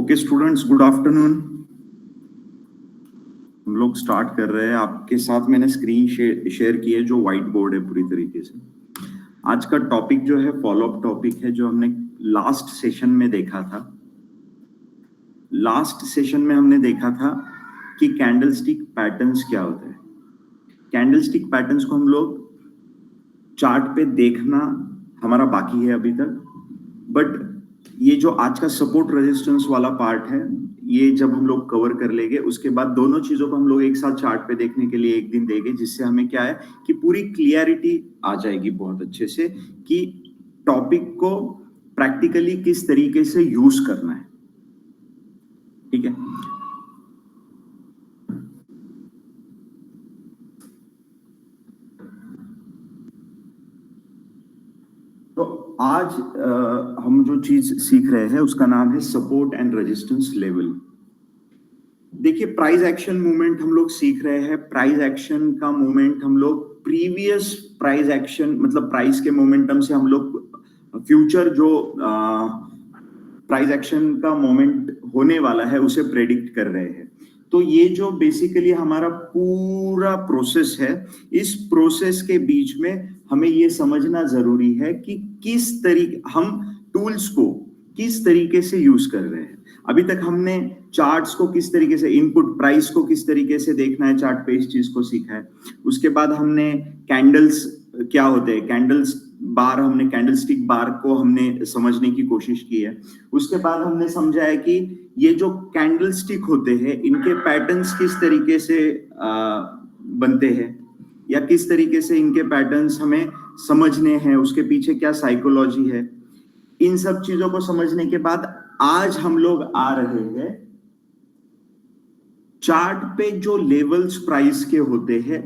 Okay students, good afternoon. हम लोग start कर रहे हैं। आपके साथ मैंने स्क्रीन शेयर की है जो व्हाइट बोर्ड है पूरी तरीके से। आज का टॉपिक जो है फॉलो अप टॉपिक है जो हमने लास्ट सेशन में देखा था। लास्ट सेशन में हमने देखा था कि कैंडलस्टिक पैटर्न्स क्या होते हैं। कैंडलस्टिक पैटर्न्स को हम लोग चार्ट पे देखना हमारा बाकी है अभी तक, बट ये जो आज का सपोर्ट रेजिस्टेंस वाला पार्ट है ये जब हम लोग कवर कर लेंगे उसके बाद दोनों चीजों को हम लोग एक साथ चार्ट पे देखने के लिए एक दिन देंगे, जिससे हमें क्या है कि पूरी क्लियरिटी आ जाएगी बहुत अच्छे से कि टॉपिक को प्रैक्टिकली किस तरीके से यूज करना है। ठीक है, तो आज हम जो चीज सीख रहे हैं उसका नाम है सपोर्ट एंड रेजिस्टेंस लेवल। देखिए, प्राइस एक्शन मूवमेंट हम लोग सीख रहे हैं। प्राइस एक्शन का मूवमेंट हम लोग प्रीवियस प्राइस एक्शन मतलब प्राइस के मोमेंटम से हम लोग फ्यूचर जो प्राइस एक्शन का मोमेंट होने वाला है उसे प्रेडिक्ट कर रहे हैं। तो ये जो बेसिकली हमारा पूरा प्रोसेस है, इस प्रोसेस के बीच में हमें ये समझना जरूरी है कि किस तरीके हम टूल्स को किस तरीके से यूज कर रहे हैं। अभी तक हमने चार्ट्स को किस तरीके से, इनपुट प्राइस को किस तरीके से देखना है चार्ट पे, इस चीज को सीखा है। उसके बाद हमने कैंडल्स क्या होते हैं, कैंडल्स बार, हमने कैंडलस्टिक बार को हमने समझने की कोशिश की है। उसके बाद हमने समझा है कि ये जो कैंडलस्टिक होते हैं इनके पैटर्न्स किस तरीके से बनते हैं या किस तरीके से इनके पैटर्न्स हमें समझने हैं, उसके पीछे क्या साइकोलॉजी है। इन सब चीजों को समझने के बाद आज हम लोग आ रहे हैं चार्ट पे जो लेवल्स प्राइस के होते हैं,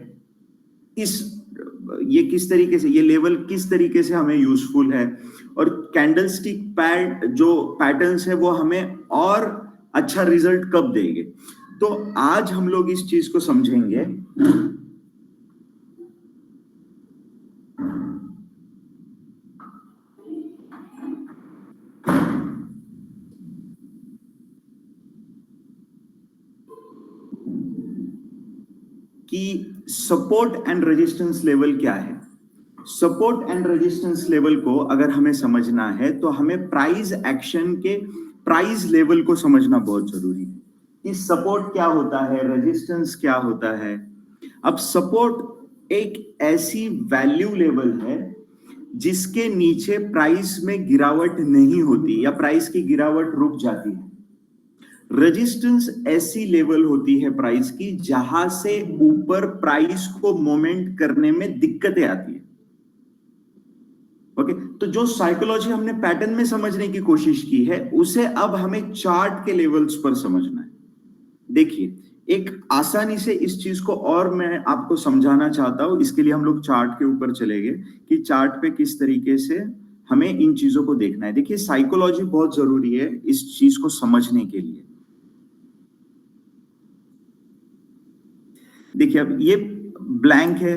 ये किस तरीके से, ये लेवल किस तरीके से हमें यूजफुल है, और कैंडलस्टिक जो पैटर्न्स है वो हमें और अच्छा रिजल्ट कब देंगे। तो आज हम लोग इस चीज को समझेंगे कि सपोर्ट एंड रेजिस्टेंस लेवल क्या है। सपोर्ट एंड रेजिस्टेंस लेवल को अगर हमें समझना है तो हमें प्राइस एक्शन के प्राइस लेवल को समझना बहुत जरूरी है कि सपोर्ट क्या होता है, रेजिस्टेंस क्या होता है। अब सपोर्ट एक ऐसी वैल्यू लेवल है जिसके नीचे प्राइस में गिरावट नहीं होती या प्राइस की गिरावट रुक जाती है। रेजिस्टेंस ऐसी लेवल होती है प्राइस की जहां से ऊपर प्राइस को मोमेंट करने में दिक्कतें आती है। ओके, तो जो साइकोलॉजी हमने पैटर्न में समझने की कोशिश की है उसे अब हमें चार्ट के लेवल्स पर समझना है। देखिए, एक आसानी से इस चीज को और मैं आपको समझाना चाहता हूं, इसके लिए हम लोग चार्ट के ऊपर चलेंगे कि चार्ट पे किस तरीके से हमें इन चीजों को देखना है। देखिए, साइकोलॉजी बहुत जरूरी है इस चीज को समझने के लिए। देखिए, अब ये ब्लैंक है,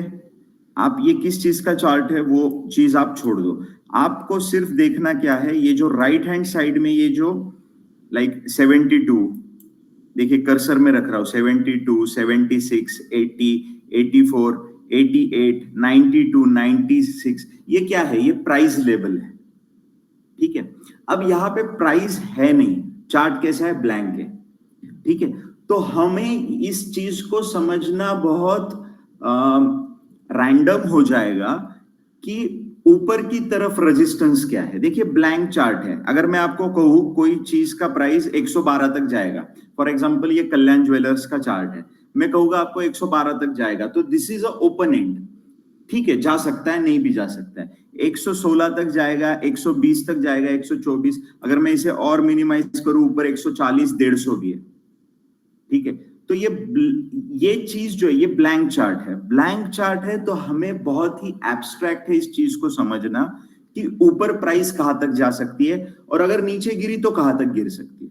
आप ये किस चीज का चार्ट है वो चीज आप छोड़ दो। आपको सिर्फ देखना क्या है, ये जो राइट हैंड साइड में ये जो लाइक 72, देखिए कर्सर में रख रहा हूं, 72, 76, 80, 84, 88, 92, 96, ये क्या है, ये प्राइस लेवल है। ठीक है, अब यहां पे प्राइस है नहीं, चार्ट कैसा है, ब्लैंक है। ठीक है, तो हमें इस चीज को समझना बहुत रैंडम हो जाएगा कि ऊपर की तरफ रेजिस्टेंस क्या है। देखिए, ब्लैंक चार्ट है, अगर मैं आपको कहूं कोई चीज का प्राइस 112 तक जाएगा, फॉर एग्जांपल ये कल्याण ज्वेलर्स का चार्ट है, मैं कहूंगा आपको 112 तक जाएगा, तो this is a open and. ठीक है, जा सकता है, नहीं भी जा सकता है। 116 तक जाएगा, 120 तक जाएगा, 124, अगर मैं इसे और मिनिमाइज करूं ऊपर 140, 150 भी है। ठीक है, तो ये चीज जो है ये ब्लैंक चार्ट है। ब्लैंक चार्ट है तो हमें बहुत ही एब्स्ट्रैक्ट है इस चीज को समझना कि ऊपर प्राइस कहां तक जा सकती है और अगर नीचे गिरी तो कहां तक गिर सकती है।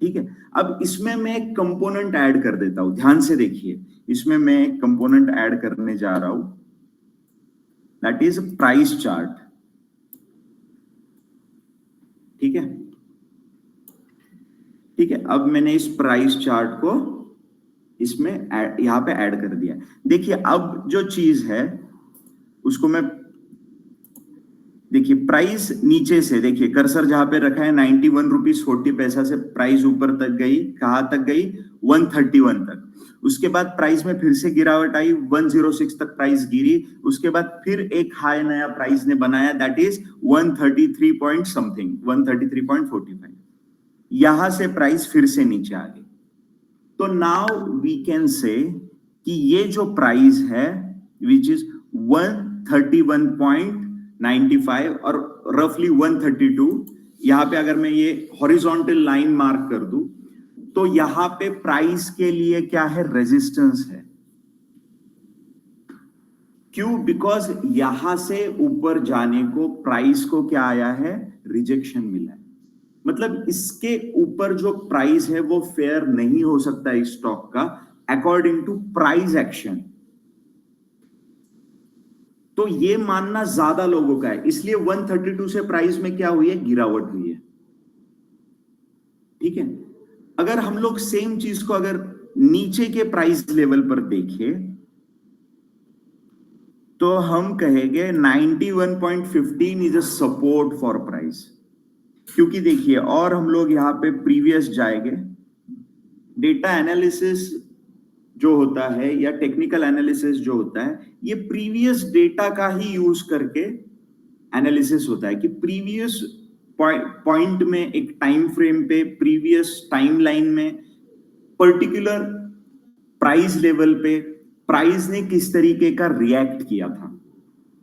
ठीक है, अब इसमें मैं एक कंपोनेंट ऐड कर देता हूं, ध्यान से देखिए, इसमें मैं एक कंपोनेंट ऐड करने जा रहा हूं, दैट इज प्राइस चार्ट। ठीक है, ठीक है, अब मैंने इस प्राइस चार्ट को इसमें यहां पे ऐड कर दिया। देखिए अब जो चीज है उसको मैं, देखिए प्राइस नीचे से, देखिए कर्सर जहां पे रखा है 91 रुपीज 40 पैसा से प्राइस ऊपर तक गई, कहां तक गई 131 तक। उसके बाद प्राइस में फिर से गिरावट आई, 106 तक प्राइस गिरी। उसके बाद फिर एक हाई नया प्राइस ने बनाया, दैट इज 133 पॉइंट समथिंग, 133.45। यहां से प्राइस फिर से नीचे आ गई। तो नाउ वी कैन से कि ये जो प्राइस है विच इज 131.95 और रफली 132, यहां पे अगर मैं ये हॉरिजॉन्टल लाइन मार्क कर दूं तो यहां पे प्राइस के लिए क्या है, रेजिस्टेंस है। क्यों? बिकॉज यहां से ऊपर जाने को प्राइस को क्या आया है, रिजेक्शन मिला है। मतलब इसके ऊपर जो प्राइस है वो फेयर नहीं हो सकता इस स्टॉक का अकॉर्डिंग टू प्राइस एक्शन। तो ये मानना ज्यादा लोगों का है, इसलिए 132 से प्राइस में क्या हुई है, गिरावट हुई है। ठीक है, अगर हम लोग सेम चीज को अगर नीचे के प्राइस लेवल पर देखें तो हम कहेंगे 91.15 is a support for price. क्योंकि देखिए, और हम लोग यहां पे प्रीवियस जाएंगे, डेटा एनालिसिस जो होता है या टेक्निकल एनालिसिस जो होता है, ये प्रीवियस डेटा का ही यूज करके एनालिसिस होता है कि प्रीवियस पॉइंट में, एक टाइम फ्रेम पे, प्रीवियस टाइमलाइन में, पर्टिकुलर प्राइस लेवल पे प्राइस ने किस तरीके का रिएक्ट किया था।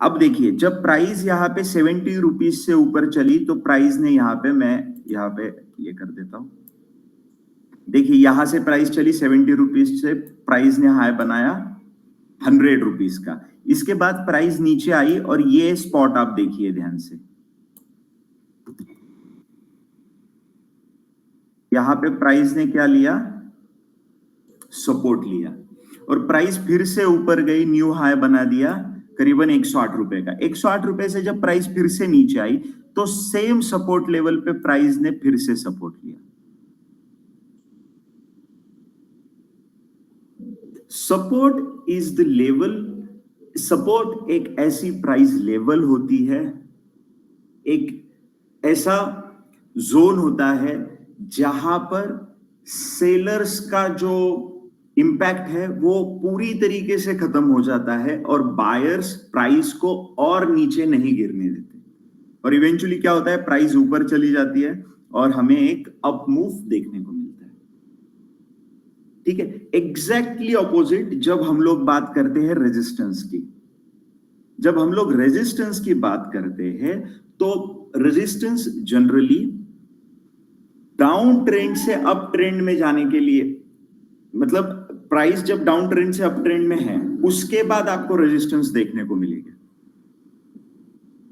अब देखिए, जब प्राइस यहाँ पे 70 रुपीज से ऊपर चली तो प्राइस ने यहाँ पे, मैं यहाँ पे ये कर देता हूं, देखिए यहां से प्राइस चली 70 रुपीज से, प्राइस ने हाई बनाया 100 रुपीज का। इसके बाद प्राइस नीचे आई और ये स्पॉट आप देखिए ध्यान से, यहां पे प्राइस ने क्या लिया, सपोर्ट लिया, और प्राइस फिर से ऊपर गई, न्यू हाई बना दिया करीबन 108 रुपए का। 108 रुपए से जब प्राइस फिर से नीचे आई तो सेम सपोर्ट लेवल पे प्राइस ने फिर से सपोर्ट लिया। Support is the level, support एक ऐसी प्राइस लेवल होती है, एक ऐसा जोन होता है जहां पर सेलर्स का जो इंपैक्ट है वो पूरी तरीके से खत्म हो जाता है और बायर्स प्राइस को और नीचे नहीं गिरने देते, और इवेंचुअली क्या होता है, प्राइस ऊपर चली जाती है और हमें एक अप मूव देखने को मिलता है। ठीक है, एग्जैक्टली ऑपोजिट जब हम लोग बात करते हैं रेजिस्टेंस की, जब हम लोग रेजिस्टेंस की बात करते हैं तो रेजिस्टेंस जनरली डाउन ट्रेंड से अप ट्रेंड में जाने के लिए, मतलब प्राइस जब डाउन ट्रेंड से अप ट्रेंड में है उसके बाद आपको रेजिस्टेंस देखने को मिलेगा।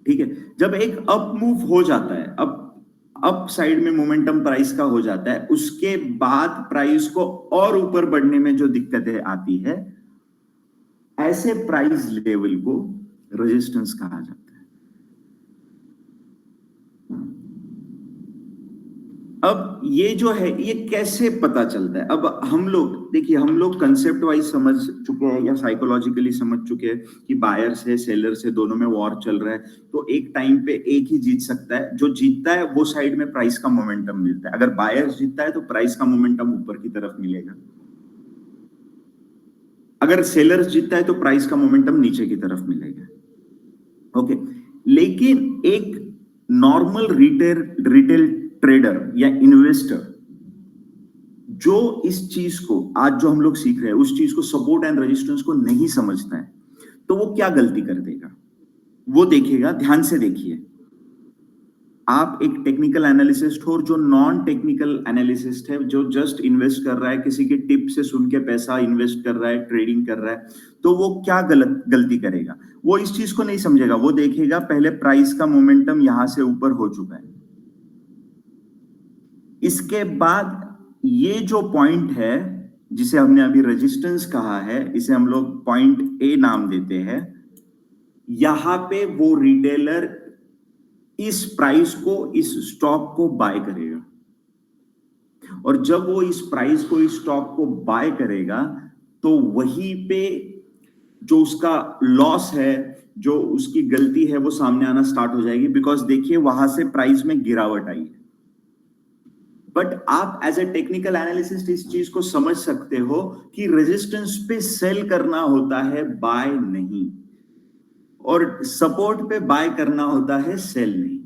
ठीक है, जब एक अप मूव हो जाता है, अप साइड में मोमेंटम प्राइस का हो जाता है, उसके बाद प्राइस को और ऊपर बढ़ने में जो दिक्कतें आती है, ऐसे प्राइस लेवल को रेजिस्टेंस कहा जाता है। अब ये जो है, ये कैसे पता चलता है? अब हम लोग देखिए, हम लोग कंसेप्ट वाइज समझ चुके हैं या साइकोलॉजिकली समझ चुके हैं कि बायर्स है, सेलर्स है, दोनों में वॉर चल रहा है, तो एक टाइम पे एक ही जीत सकता है। जो जीतता है वो साइड में प्राइस का मोमेंटम मिलता है। अगर बायर्स जीतता है तो प्राइस का मोमेंटम ऊपर की तरफ मिलेगा, अगर सेलर्स जीतता है तो प्राइस का मोमेंटम नीचे की तरफ मिलेगा। ओके, लेकिन एक नॉर्मल रिटेल ट्रेडर या इन्वेस्टर जो इस चीज को, आज जो हम लोग सीख रहे हैं, उस चीज को, सपोर्ट एंड रेजिस्टेंस को नहीं समझता है, तो वो क्या गलती कर देगा, वो देखेगा। ध्यान से देखिए, आप एक टेक्निकल एनालिसिस्ट हो और जो नॉन टेक्निकल एनालिसिस्ट है, जो जस्ट इन्वेस्ट कर रहा है, किसी के टिप से सुन के पैसा इन्वेस्ट कर रहा है, ट्रेडिंग कर रहा है, तो वो क्या गलती करेगा, वो इस चीज को नहीं समझेगा। वो देखेगा पहले प्राइस का मोमेंटम यहां से ऊपर हो चुका है, इसके बाद ये जो पॉइंट है जिसे हमने अभी रेजिस्टेंस कहा है, इसे हम लोग पॉइंट ए नाम देते हैं, यहां पे वो रिटेलर इस प्राइस को, इस स्टॉक को बाय करेगा। और जब वो इस प्राइस को, इस स्टॉक को बाय करेगा तो वहीं पे जो उसका लॉस है, जो उसकी गलती है, वो सामने आना स्टार्ट हो जाएगी, बिकॉज देखिए वहां से प्राइस में गिरावट आई है। बट आप एज ए टेक्निकल एनालिसिस्ट इस चीज को समझ सकते हो कि रेजिस्टेंस पे सेल करना होता है, बाय नहीं, और सपोर्ट पे बाय करना होता है, सेल नहीं।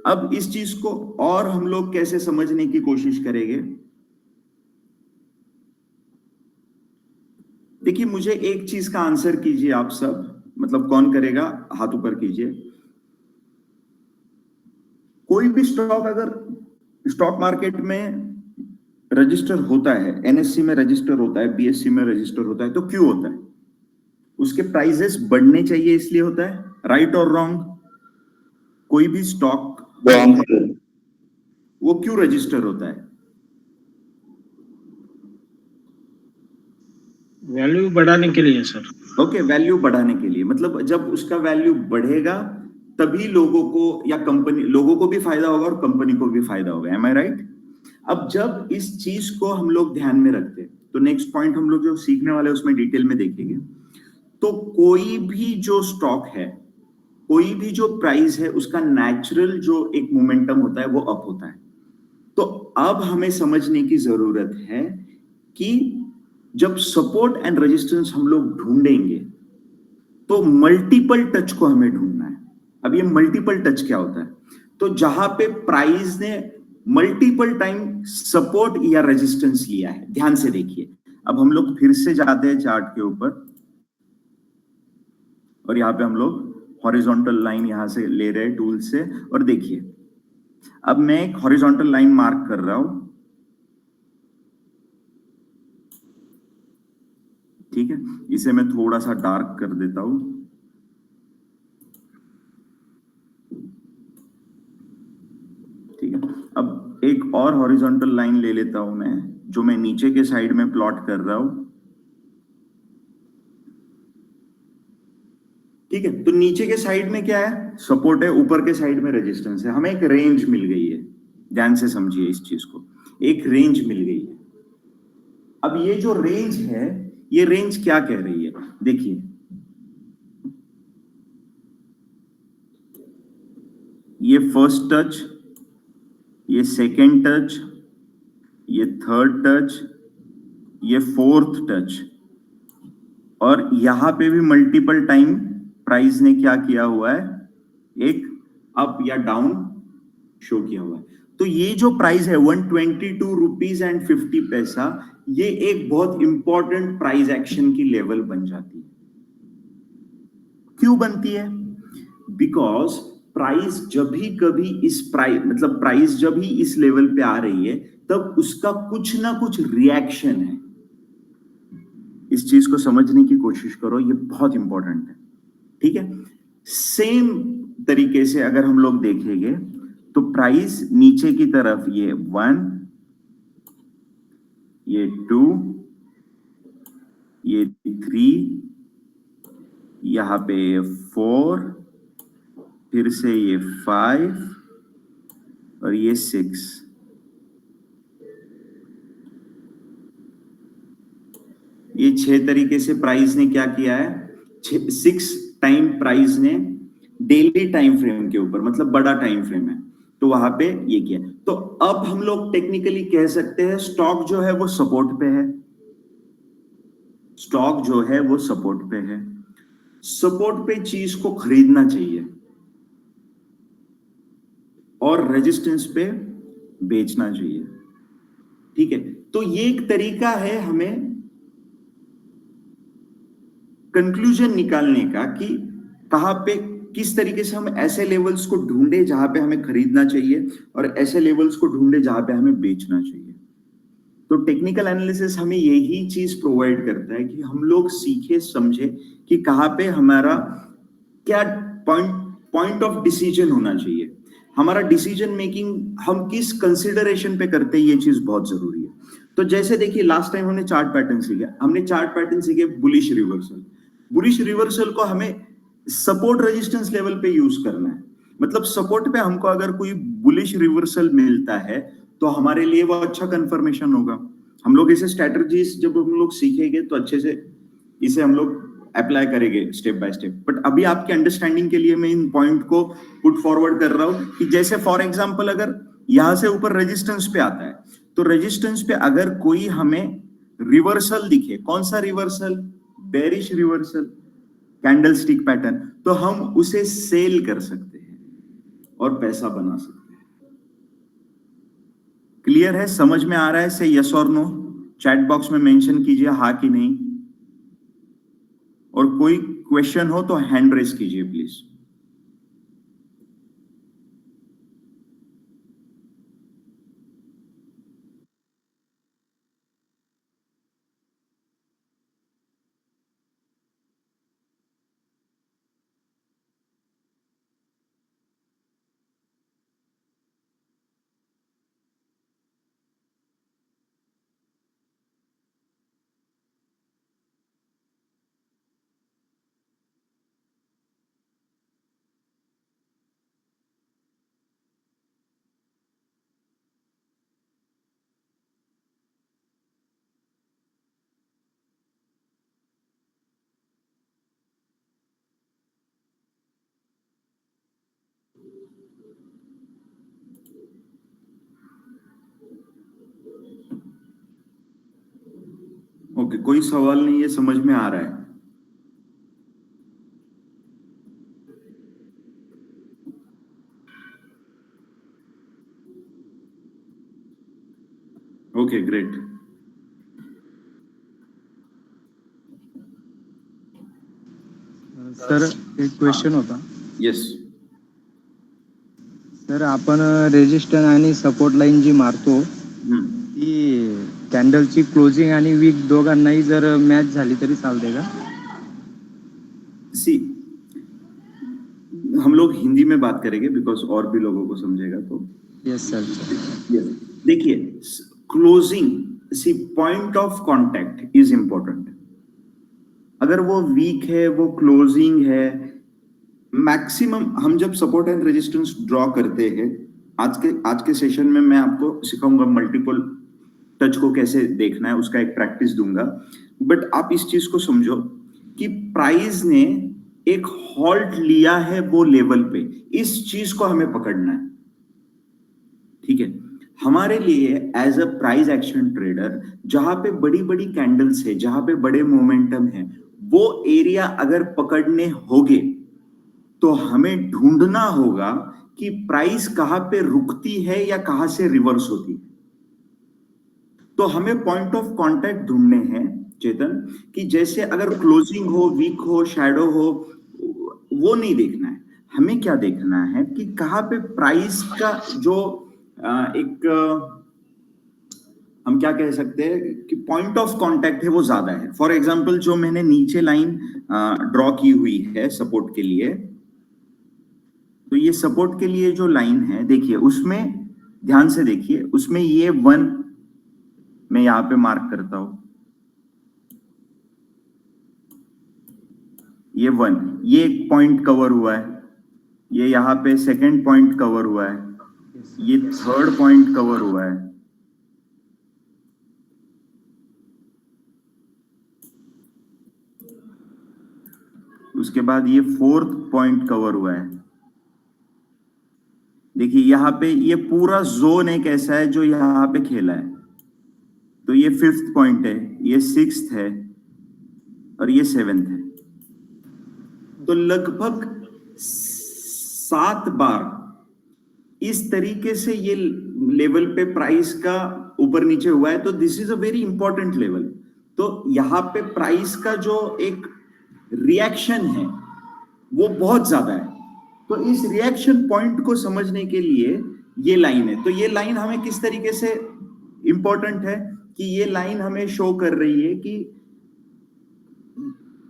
अब इस चीज को और हम लोग कैसे समझने की कोशिश करेंगे? देखिए, मुझे एक चीज का आंसर कीजिए आप सब, मतलब कौन करेगा, हाथ ऊपर कीजिए। कोई भी स्टॉक अगर स्टॉक मार्केट में रजिस्टर होता है, एनएससी में रजिस्टर होता है, बीएससी में रजिस्टर होता है, तो क्यों होता है? उसके प्राइसेस बढ़ने चाहिए इसलिए होता है, राइट और रॉन्ग? कोई भी स्टॉक वो क्यों रजिस्टर होता है? वैल्यू बढ़ाने के लिए सर। ओके, वैल्यू बढ़ाने के लिए, मतलब जब उसका वैल्यू बढ़ेगा तभी लोगों को या कंपनी, लोगों को भी फायदा होगा और कंपनी को भी फायदा होगा। एम आई राइट? अब जब इस चीज को हम लोग ध्यान में रखते हैं तो नेक्स्ट पॉइंट हम लोग जो सीखने वाले हैं उसमें डिटेल में देखेंगे। तो कोई भी जो स्टॉक है, कोई भी जो प्राइस है, उसका नेचुरल जो एक मोमेंटम होता है वो अप होता है। तो अब हमें समझने की जरूरत है कि जब सपोर्ट एंड रेजिस्टेंस हम लोग ढूंढेंगे तो मल्टीपल टच को हमें ढूंढना है। अब ये मल्टीपल टच क्या होता है? तो जहां पे प्राइस ने मल्टीपल टाइम सपोर्ट या रेजिस्टेंस लिया है, ध्यान से देखिए। अब हम लोग फिर से जाते हैं चार्ट के ऊपर और यहाँ पे हम लोग हॉरिजॉन्टल लाइन यहां से ले रहे हैं टूल से, और देखिए अब मैं एक हॉरिजॉन्टल लाइन मार्क कर रहा हूं, ठीक है? इसे मैं थोड़ा सा डार्क कर देता हूं, ठीक है? अब एक और हॉरिजॉन्टल लाइन ले लेता हूं मैं, जो मैं नीचे के साइड में प्लॉट कर रहा हूं, ठीक है? तो नीचे के साइड में क्या है? सपोर्ट है, ऊपर के साइड में रेजिस्टेंस है। हमें एक रेंज मिल गई है, ध्यान से समझिए इस चीज को, एक रेंज मिल गई है। अब ये जो रेंज है, ये रेंज क्या कह रही है? देखिए, ये फर्स्ट टच, ये सेकेंड टच, ये थर्ड टच, ये फोर्थ टच, और यहां पे भी मल्टीपल टाइम प्राइस ने क्या किया हुआ है? एक अप या डाउन शो किया हुआ है। तो ये जो प्राइस है 122 रुपीज एंड 50 पैसा, ये एक बहुत इंपॉर्टेंट प्राइस एक्शन की लेवल बन जाती है। क्यों बनती है? बिकॉज प्राइस जब भी कभी इस प्राइस, मतलब प्राइस जब ही इस लेवल पे आ रही है, तब उसका कुछ ना कुछ रिएक्शन है। इस चीज को समझने की कोशिश करो, ये बहुत इंपॉर्टेंट है, ठीक है? सेम तरीके से अगर हम लोग देखेंगे तो प्राइस नीचे की तरफ ये 1, ये 2, ये 3, यहां पे 4, फिर से ये 5 और ये 6। ये 6 तरीके से प्राइस ने क्या किया है? 6 टाइम प्राइस ने डेली टाइम फ्रेम के ऊपर, मतलब बड़ा टाइम फ्रेम है, तो वहां पे ये किया। तो अब हम लोग टेक्निकली कह सकते हैं स्टॉक जो है वो सपोर्ट पे है, स्टॉक जो है वो सपोर्ट पे है। सपोर्ट पे चीज को खरीदना चाहिए और रेजिस्टेंस पे बेचना चाहिए, ठीक है? तो ये एक तरीका है हमें कंक्लूजन निकालने का कि कहां पे, किस तरीके से हम ऐसे लेवल्स को ढूंढे जहां पे हमें खरीदना चाहिए और ऐसे लेवल्स को ढूंढे जहां पे हमें बेचना चाहिए। तो टेक्निकल एनालिसिस हमें यही चीज प्रोवाइड करता है कि हम लोग सीखे समझे कि कहां पे हमारा क्या पॉइंट ऑफ डिसीजन होना चाहिए, हमारा डिसीजन मेकिंग हम किस कंसिडरेशन पे करते हैं, ये चीज बहुत जरूरी है। तो जैसे देखिए लास्ट टाइम हमने चार्ट पैटर्न सीखा, हमने चार्ट पैटर्न सीखे बुलिश रिवर्सल। बुलिश रिवर्सल को हमें सपोर्ट रेजिस्टेंस लेवल पे यूज करना है, मतलब सपोर्ट पे हमको अगर कोई बुलिश रिवर्सल मिलता है तो हमारे लिए वो अच्छा कंफर्मेशन होगा। हम लोग इसे स्ट्रेटजीज जब हम लोग सीखेंगे तो अच्छे से इसे हम लोग अप्लाई करेंगे स्टेप बाय स्टेप। बट अभी आपके अंडरस्टैंडिंग के लिए मैं इन पॉइंट को पुट फॉरवर्ड कर रहा हूं कि जैसे फॉर एग्जांपल अगर यहां से ऊपर रेजिस्टेंस पे आता है तो रेजिस्टेंस पे अगर कोई हमें रिवर्सल दिखे, कौन सा reversal, bearish reversal, candlestick pattern, तो हम उसे सेल कर सकते हैं और पैसा बना सकते हैं। क्लियर है? समझ में आ रहा है? से यस और नो चैट बॉक्स में मेंशन कीजिए हाँ कि नहीं, और कोई क्वेश्चन हो तो हैंड रेस कीजिए प्लीज। ओके, कोई सवाल नहीं है, समझ में आ रहा है? Okay great. सर एक क्वेश्चन होता। यस। सर आपण रेजिस्टन्स आणि सपोर्ट लाईन जी मारतो ती कॅन्डलची क्लोजिंग आणि वीक दोघांनाही जर मॅच झाली तरी चालते का? सी, हम लोग हिंदी में बात करेंगे बिकॉज और भी लोगों को समझेगा तो। Yes sir. यस, देखिए closing, see point of contact is important. अगर वो वीक है, वो क्लोजिंग है, मैक्सिमम हम जब सपोर्ट एंड रेजिस्टेंस ड्रॉ करते हैं, आज के सेशन में मैं आपको सिखाऊंगा मल्टीपल टच को कैसे देखना है, उसका एक प्रैक्टिस दूंगा। बट आप इस चीज को समझो कि प्राइस ने एक हॉल्ट लिया है वो लेवल पे, इस चीज को हमें पकड़ना है। ठीक है, हमारे लिए as a price action trader जहां पे बड़ी बड़ी कैंडल्स है, जहां पे बड़े मोमेंटम है, वो एरिया अगर पकड़ने होंगे तो हमें ढूंढना होगा कि प्राइस कहां पे रुकती है या कहां से रिवर्स होती है। तो हमें पॉइंट ऑफ कांटेक्ट ढूंढने हैं चेतन, कि जैसे अगर क्लोजिंग हो, वीक हो, शैडो हो, वो नहीं देखना है। हमें क्या देखना है कि कहां पे प्राइस का जो एक हम क्या कह सकते हैं कि पॉइंट ऑफ कांटेक्ट है वो ज्यादा है। फॉर एग्जांपल जो मैंने नीचे लाइन ड्रॉ की हुई है सपोर्ट के लिए, तो ये सपोर्ट के लिए जो लाइन है देखिए, उसमें ध्यान से देखिए, उसमें ये 1 मैं यहां पे मार्क करता हूं, ये 1, ये एक पॉइंट कवर हुआ है, ये यहां पे सेकंड पॉइंट कवर हुआ है, ये थर्ड पॉइंट कवर हुआ है, उसके बाद ये फोर्थ पॉइंट कवर हुआ है। देखिए यहां पे ये पूरा जोन एक ऐसा है जो यहां पे खेला है, तो ये 5th पॉइंट है, ये 6th है और ये 7th है। तो लगभग 7 बार इस तरीके से ये लेवल पे प्राइस का ऊपर नीचे हुआ है, तो this is a very important level. तो यहां पे प्राइस का जो एक रिएक्शन है वो बहुत ज्यादा है। तो इस रिएक्शन पॉइंट को समझने के लिए ये लाइन है। तो ये लाइन हमें किस तरीके से इंपॉर्टेंट है कि ये लाइन हमें शो कर रही है कि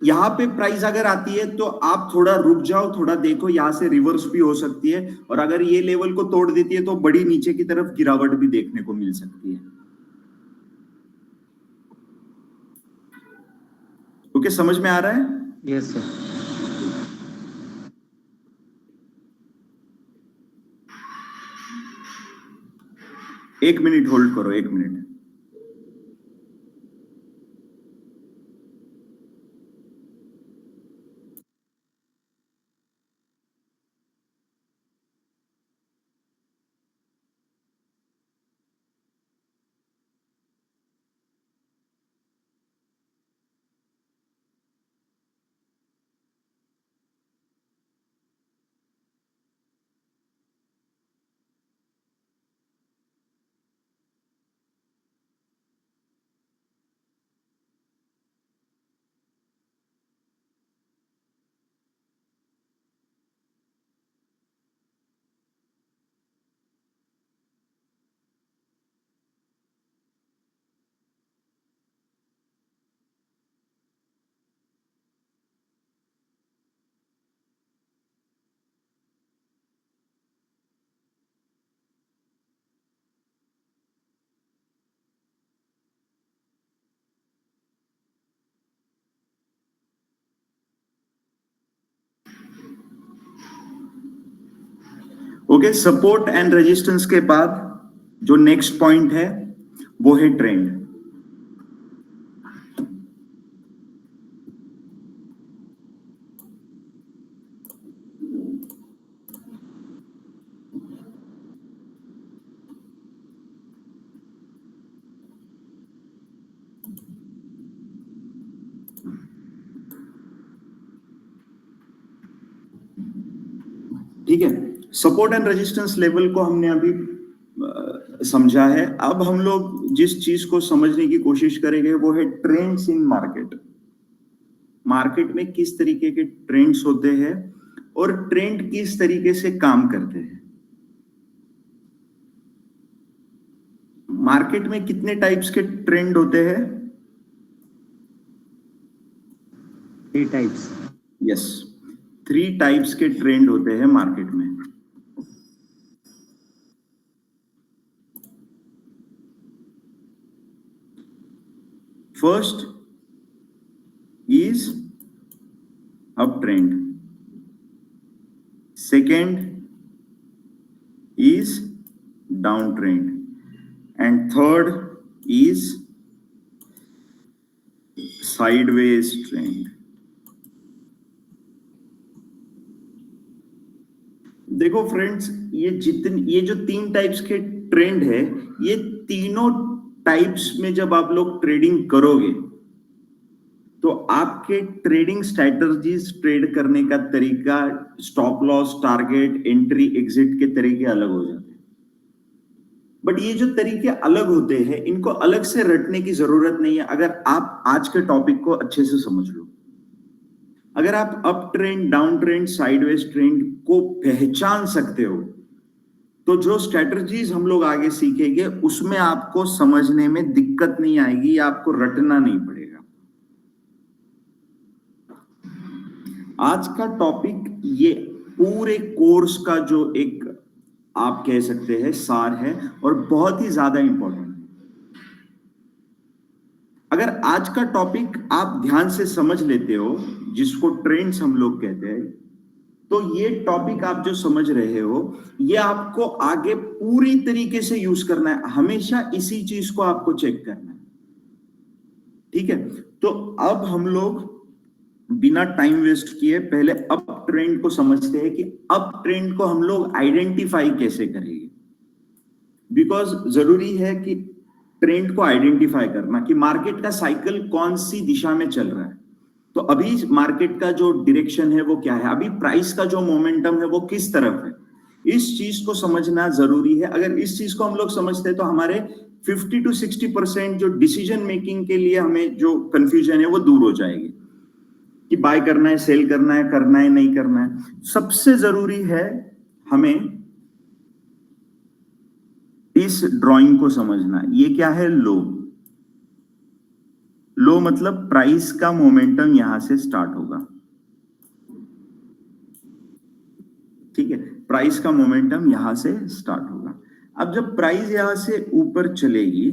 यहां पे प्राइस अगर आती है तो आप थोड़ा रुक जाओ, थोड़ा देखो, यहां से रिवर्स भी हो सकती है, और अगर ये लेवल को तोड़ देती है तो बड़ी नीचे की तरफ गिरावट भी देखने को मिल सकती है। ओके, समझ में आ रहा है? Yes sir. एक मिनट होल्ड करो, एक minute. Okay, support and resistance के बाद जो नेक्स्ट पॉइंट है वो है ट्रेंड। ठीक है, सपोर्ट एंड रेजिस्टेंस लेवल को हमने अभी समझा है। अब हम लोग जिस चीज को समझने की कोशिश करेंगे वो है ट्रेंड्स इन मार्केट। मार्केट में किस तरीके के ट्रेंड्स होते हैं और ट्रेंड किस तरीके से काम करते हैं। मार्केट में कितने टाइप्स के ट्रेंड होते हैं? 3 टाइप्स। यस, 3 टाइप्स के ट्रेंड होते हैं मार्केट में। First is uptrend, second is downtrend, and third is sideways trend। देखो फ्रेंड्स, ये जो 3 टाइप्स के ट्रेंड है, ये तीनों टाइप्स में जब आप लोग ट्रेडिंग करोगे तो आपके ट्रेडिंग स्ट्रैटेजीज, ट्रेड करने का तरीका, stop loss, target, entry, exit के तरीके अलग हो जाते हैं। बट ये जो तरीके अलग होते हैं, इनको अलग से रटने की जरूरत नहीं है अगर आप आज के टॉपिक को अच्छे से समझ लो। अगर आप up trend, down trend, sideways trend को पहचान सकते हो तो जो स्ट्रैटेजीज हम लोग आगे सीखेंगे उसमें आपको समझने में दिक्कत नहीं आएगी, आपको रटना नहीं पड़ेगा। आज का टॉपिक ये पूरे कोर्स का जो एक आप कह सकते हैं सार है और बहुत ही ज्यादा इंपॉर्टेंट है। अगर आज का टॉपिक आप ध्यान से समझ लेते हो, जिसको ट्रेंड्स हम लोग कहते हैं, तो ये टॉपिक आप जो समझ रहे हो ये आपको आगे पूरी तरीके से यूज करना है। हमेशा इसी चीज को आपको चेक करना है। ठीक है, तो अब हम लोग बिना टाइम वेस्ट किए पहले अप ट्रेंड को समझते हैं कि अप ट्रेंड को हम लोग आइडेंटिफाई कैसे करेंगे। बिकॉज जरूरी है कि ट्रेंड को आइडेंटिफाई करना कि मार्केट का साइकिल कौन सी दिशा में चल रहा है। तो अभी मार्केट का जो डायरेक्शन है वो क्या है, अभी प्राइस का जो मोमेंटम है वो किस तरफ है, इस चीज को समझना जरूरी है। अगर इस चीज को हम लोग समझते हैं तो हमारे 50 to 60% जो डिसीजन मेकिंग के लिए हमें जो कंफ्यूजन है वो दूर हो जाएगी कि बाय करना है, सेल करना है नहीं करना है। सबसे जरूरी है हमें इस ड्राइंग को समझना। ये क्या है? लो मतलब प्राइस का मोमेंटम यहां से स्टार्ट होगा। ठीक है, प्राइस का मोमेंटम यहां से स्टार्ट होगा। अब जब प्राइस यहां से ऊपर चलेगी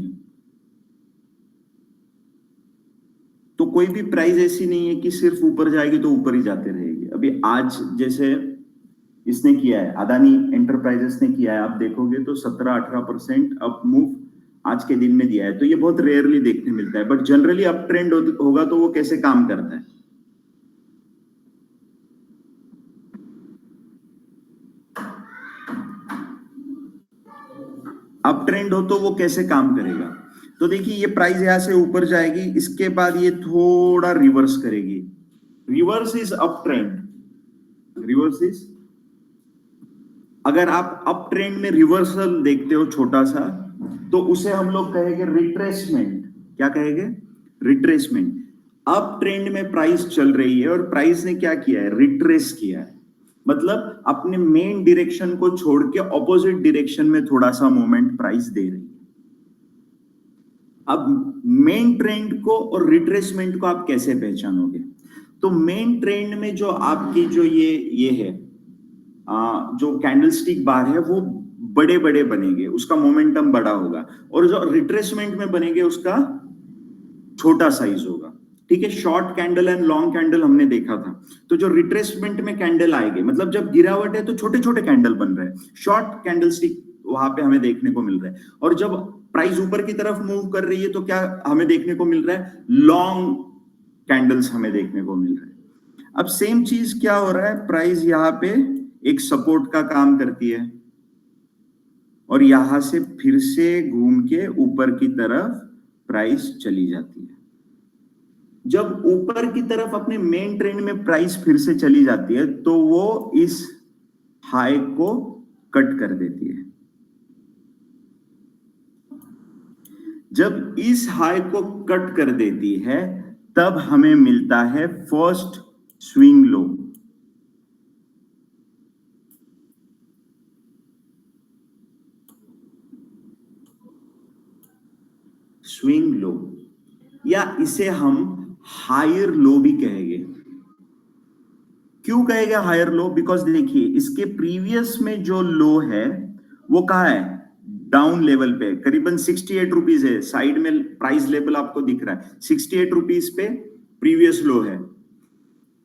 तो कोई भी प्राइस ऐसी नहीं है कि सिर्फ ऊपर जाएगी तो ऊपर ही जाते रहेगी। अभी आज जैसे इसने किया है, अदानी एंटरप्राइजेस ने किया है। आप देखोगे तो 17-18% अप मूव आज के दिन में दिया है। तो ये बहुत रेयरली देखने मिलता है, बट जनरली अप ट्रेंड होगा तो वो कैसे काम करता है? अप ट्रेंड हो तो वो कैसे काम करेगा? तो देखिए ये प्राइस यहां से ऊपर जाएगी, इसके बाद ये थोड़ा रिवर्स करेगी। Reverse is up trend. Reverse is, अगर आप अप ट्रेंड में रिवर्सल देखते हो छोटा सा, तो उसे हम लोग कहेंगे रिट्रेसमेंट। क्या कहेंगे? रिट्रेसमेंट। अप ट्रेंड में प्राइस चल रही है और प्राइस ने क्या किया है? रिट्रेस किया है, मतलब अपने मेन डायरेक्शन को छोड़ के ऑपोजिट डायरेक्शन में थोड़ा सा मूवमेंट प्राइस दे रही है। अब मेन ट्रेंड को और रिट्रेसमेंट को आप कैसे पहचानोगे? तो मेन ट्रेंड में जो आपकी जो ये है, जो कैंडलस्टिक बार है वो बड़े बड़े बनेंगे, उसका मोमेंटम बड़ा होगा, और जो रिट्रेसमेंट में बनेंगे उसका छोटा साइज होगा। ठीक है, short candle and long candle हमने देखा था। तो जो रिट्रेसमेंट में कैंडल आएंगे, मतलब जब गिरावट है तो छोटे छोटे कैंडल बन रहे हैं, शॉर्ट कैंडलस्टिक वहां पे हमें देखने को मिल रहा है। और जब प्राइस ऊपर की तरफ मूव कर रही है तो क्या हमें देखने को मिल रहा है? लॉन्ग कैंडल्स हमें देखने को मिल रहे हैं। अब सेम चीज क्या हो रहा है? प्राइस यहाँ पे एक सपोर्ट का काम करती है और यहां से फिर से घूम के ऊपर की तरफ प्राइस चली जाती है। जब ऊपर की तरफ अपने मेन ट्रेंड में प्राइस फिर से चली जाती है तो वो इस हाई को कट कर देती है। जब इस हाई को कट कर देती है तब हमें मिलता है first swing low. Swing low, या इसे हम हायर लो भी कहेंगे। क्यों कहेंगे हायर लो? बिकॉज देखिए इसके प्रीवियस में जो लो है वो कहां है? डाउन लेवल पे, करीबन 68 रुपीज है। साइड में प्राइस लेवल आपको दिख रहा है, 68 रुपीज पे प्रीवियस लो है।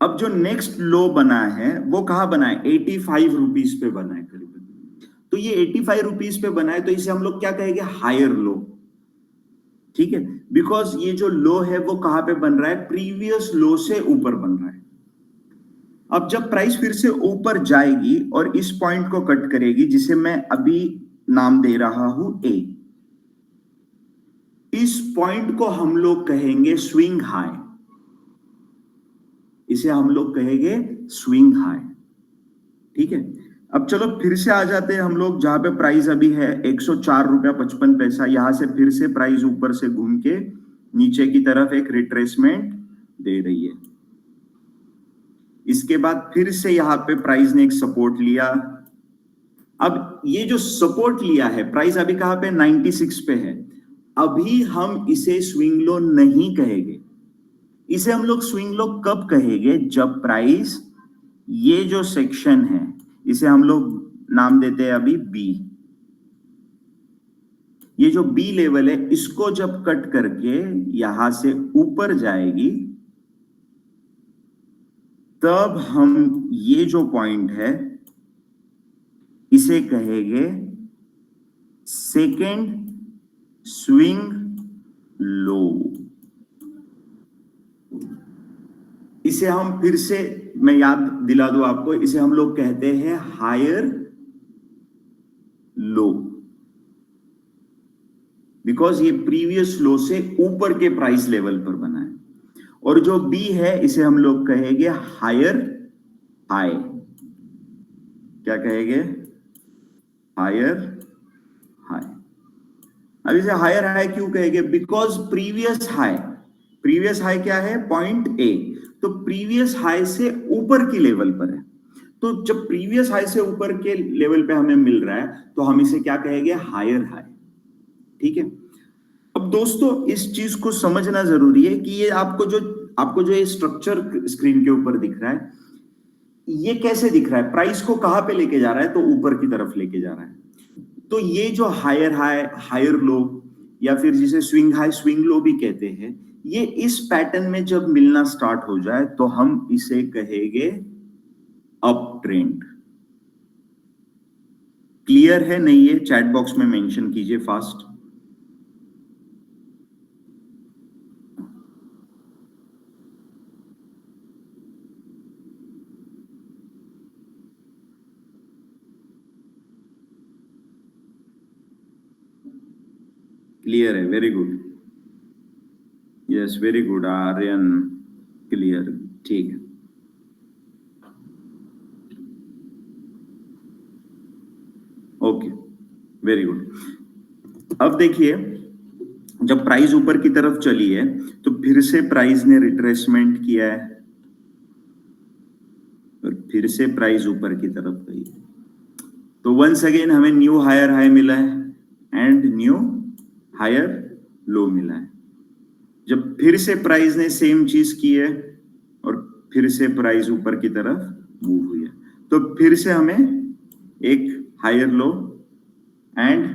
अब जो नेक्स्ट लो बना है वो कहां बना है? 85 रुपीज पे बना है करीबन। तो ये 85 रुपीज पे बना है, तो इसे हम लोग क्या कहेंगे? Higher low. ठीक है, बिकॉज ये जो लो है वो कहां पे बन रहा है? प्रीवियस लो से ऊपर बन रहा है। अब जब प्राइस फिर से ऊपर जाएगी और इस पॉइंट को कट करेगी, जिसे मैं अभी नाम दे रहा हूं ए, इस पॉइंट को हम लोग कहेंगे स्विंग हाई। इसे हम लोग कहेंगे स्विंग हाई। ठीक है, अब चलो फिर से आ जाते हैं हम लोग जहां पे प्राइस अभी है 104.55 रुपया। यहां से फिर से प्राइस ऊपर से घूम के नीचे की तरफ एक रिट्रेसमेंट दे रही है। इसके बाद फिर से यहां पे प्राइस ने एक सपोर्ट लिया। अब ये जो सपोर्ट लिया है, प्राइस अभी कहां पे? 96 पे है। अभी हम इसे स्विंग लो नहीं कहेंगे। इसे हम लोग स्विंग लो कब कहेंगे? जब प्राइस, ये जो सेक्शन है इसे हम लोग नाम देते हैं अभी बी। ये जो बी लेवल है इसको जब कट करके यहां से ऊपर जाएगी तब हम ये जो पॉइंट है इसे कहेंगे सेकेंड स्विंग लो। इसे हम फिर से, मैं याद दिला दूं आपको, इसे हम लोग कहते हैं हायर लो, बिकॉज ये प्रीवियस लो से ऊपर के प्राइस लेवल पर बना है। और जो बी है इसे हम लोग कहेंगे हायर हाई। क्या कहेंगे? Higher high. अब इसे हायर हाई क्यों कहेंगे? बिकॉज प्रीवियस हाई क्या है? Point A. तो प्रीवियस हाई से ऊपर की लेवल पर है। तो जब प्रीवियस हाई से ऊपर के लेवल पे हमें मिल रहा है तो हम इसे क्या कहेंगे? Higher high. ठीक है, अब दोस्तों इस चीज को समझना जरूरी है कि ये आपको जो ये स्ट्रक्चर स्क्रीन के ऊपर दिख रहा है, ये कैसे दिख रहा है? प्राइस को कहां पे लेके जा रहा है? तो ऊपर की तरफ लेके जा रहा है। तो ये जो हायर हाई, हायर लो, या फिर जिसे स्विंग हाई स्विंग लो भी कहते हैं, ये इस पैटर्न में जब मिलना स्टार्ट हो जाए तो हम इसे कहेंगे अप ट्रेंड। क्लियर है नहीं है चैट बॉक्स में मेंशन कीजिए फास्ट। क्लियर है, very good. Yes, very good Aryan, clear, ठीक है। Okay, very good. अब देखिए, जब प्राइस ऊपर की तरफ चली है तो फिर से प्राइस ने रिट्रेसमेंट किया है और फिर से प्राइस ऊपर की तरफ गई है, तो वंस अगेन हमें न्यू हायर हाई मिला है एंड न्यू हायर लो मिला है। जब फिर से प्राइस ने सेम चीज की है और फिर से प्राइस ऊपर की तरफ मूव हुई है, तो फिर से हमें एक higher low and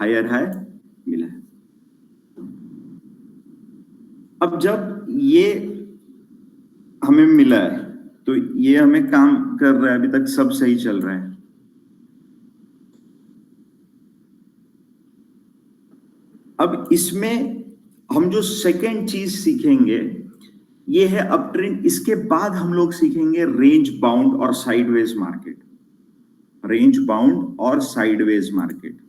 higher high मिला है। अब जब ये हमें मिला है तो ये हमें काम कर रहा है, अभी तक सब सही चल रहा है। अब इसमें हम जो सेकेंड चीज सीखेंगे ये है अप ट्रेंड। इसके बाद हम लोग सीखेंगे रेंज बाउंड और साइडवेज मार्केट। रेंज बाउंड और साइडवेज मार्केट।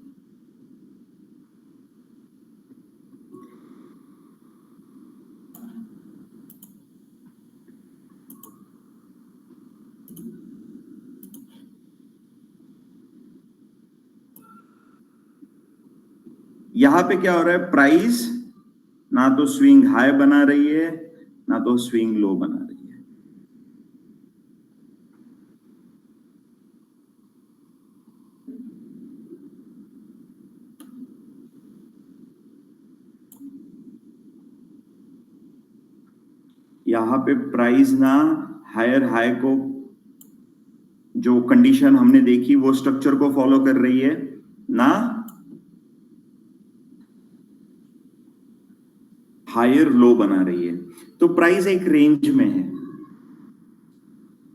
यहां पे क्या हो रहा है, प्राइस ना तो स्विंग हाई बना रही है ना तो स्विंग लो बना रही है। यहां पे प्राइस ना हायर हाई को, जो कंडीशन हमने देखी वो स्ट्रक्चर को फॉलो कर रही है, ना हायर लो बना रही है। तो प्राइस एक रेंज में है।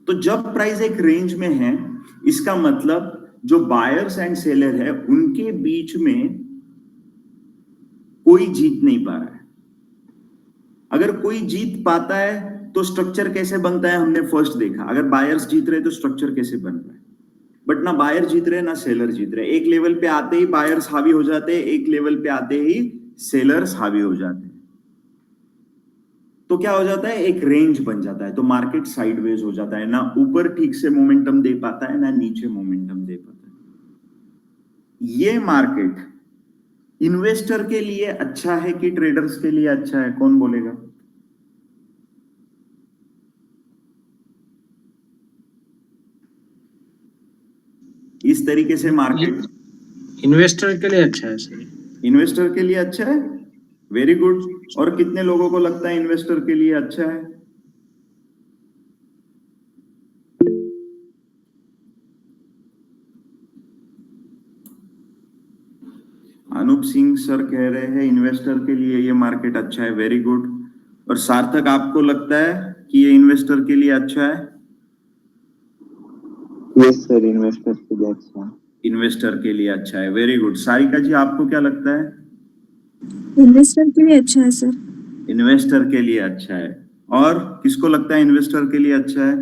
तो जब प्राइस एक रेंज में है इसका मतलब जो बायर्स एंड सेलर है उनके बीच में कोई जीत नहीं पा रहा है। अगर कोई जीत पाता है तो स्ट्रक्चर कैसे बनता है हमने फर्स्ट देखा। अगर बायर्स जीत रहे तो स्ट्रक्चर कैसे बन रहा है, बट ना बायर जीत रहे ना सेलर जीत रहे। एक लेवल पे आते ही बायर्स हावी हो जाते हैं, एक लेवल पे आते ही सेलर्स हावी हो जाते हैं। तो क्या हो जाता है, एक रेंज बन जाता है। तो मार्केट साइडवेज हो जाता है, ना ऊपर ठीक से मोमेंटम दे पाता है ना नीचे मोमेंटम दे पाता है। ये मार्केट इन्वेस्टर के लिए अच्छा है कि ट्रेडर्स के लिए अच्छा है, कौन बोलेगा? इस तरीके से मार्केट इन्वेस्टर के लिए अच्छा है सर। इन्वेस्टर के लिए अच्छा है, वेरी गुड। और कितने लोगों को लगता है इन्वेस्टर के लिए अच्छा है? अनूप सिंह सर कह रहे हैं इन्वेस्टर के लिए ये मार्केट अच्छा है, वेरी गुड। और सार्थक आपको लगता है कि ये इन्वेस्टर के लिए अच्छा है? यस सर, इन्वेस्टर के लिए अच्छा है। इन्वेस्टर के लिए अच्छा है, वेरी गुड। सारिका जी आपको क्या लगता है? इन्वेस्टर के लिए अच्छा है सर। इन्वेस्टर के लिए अच्छा है। और किसको लगता है इन्वेस्टर के लिए अच्छा है?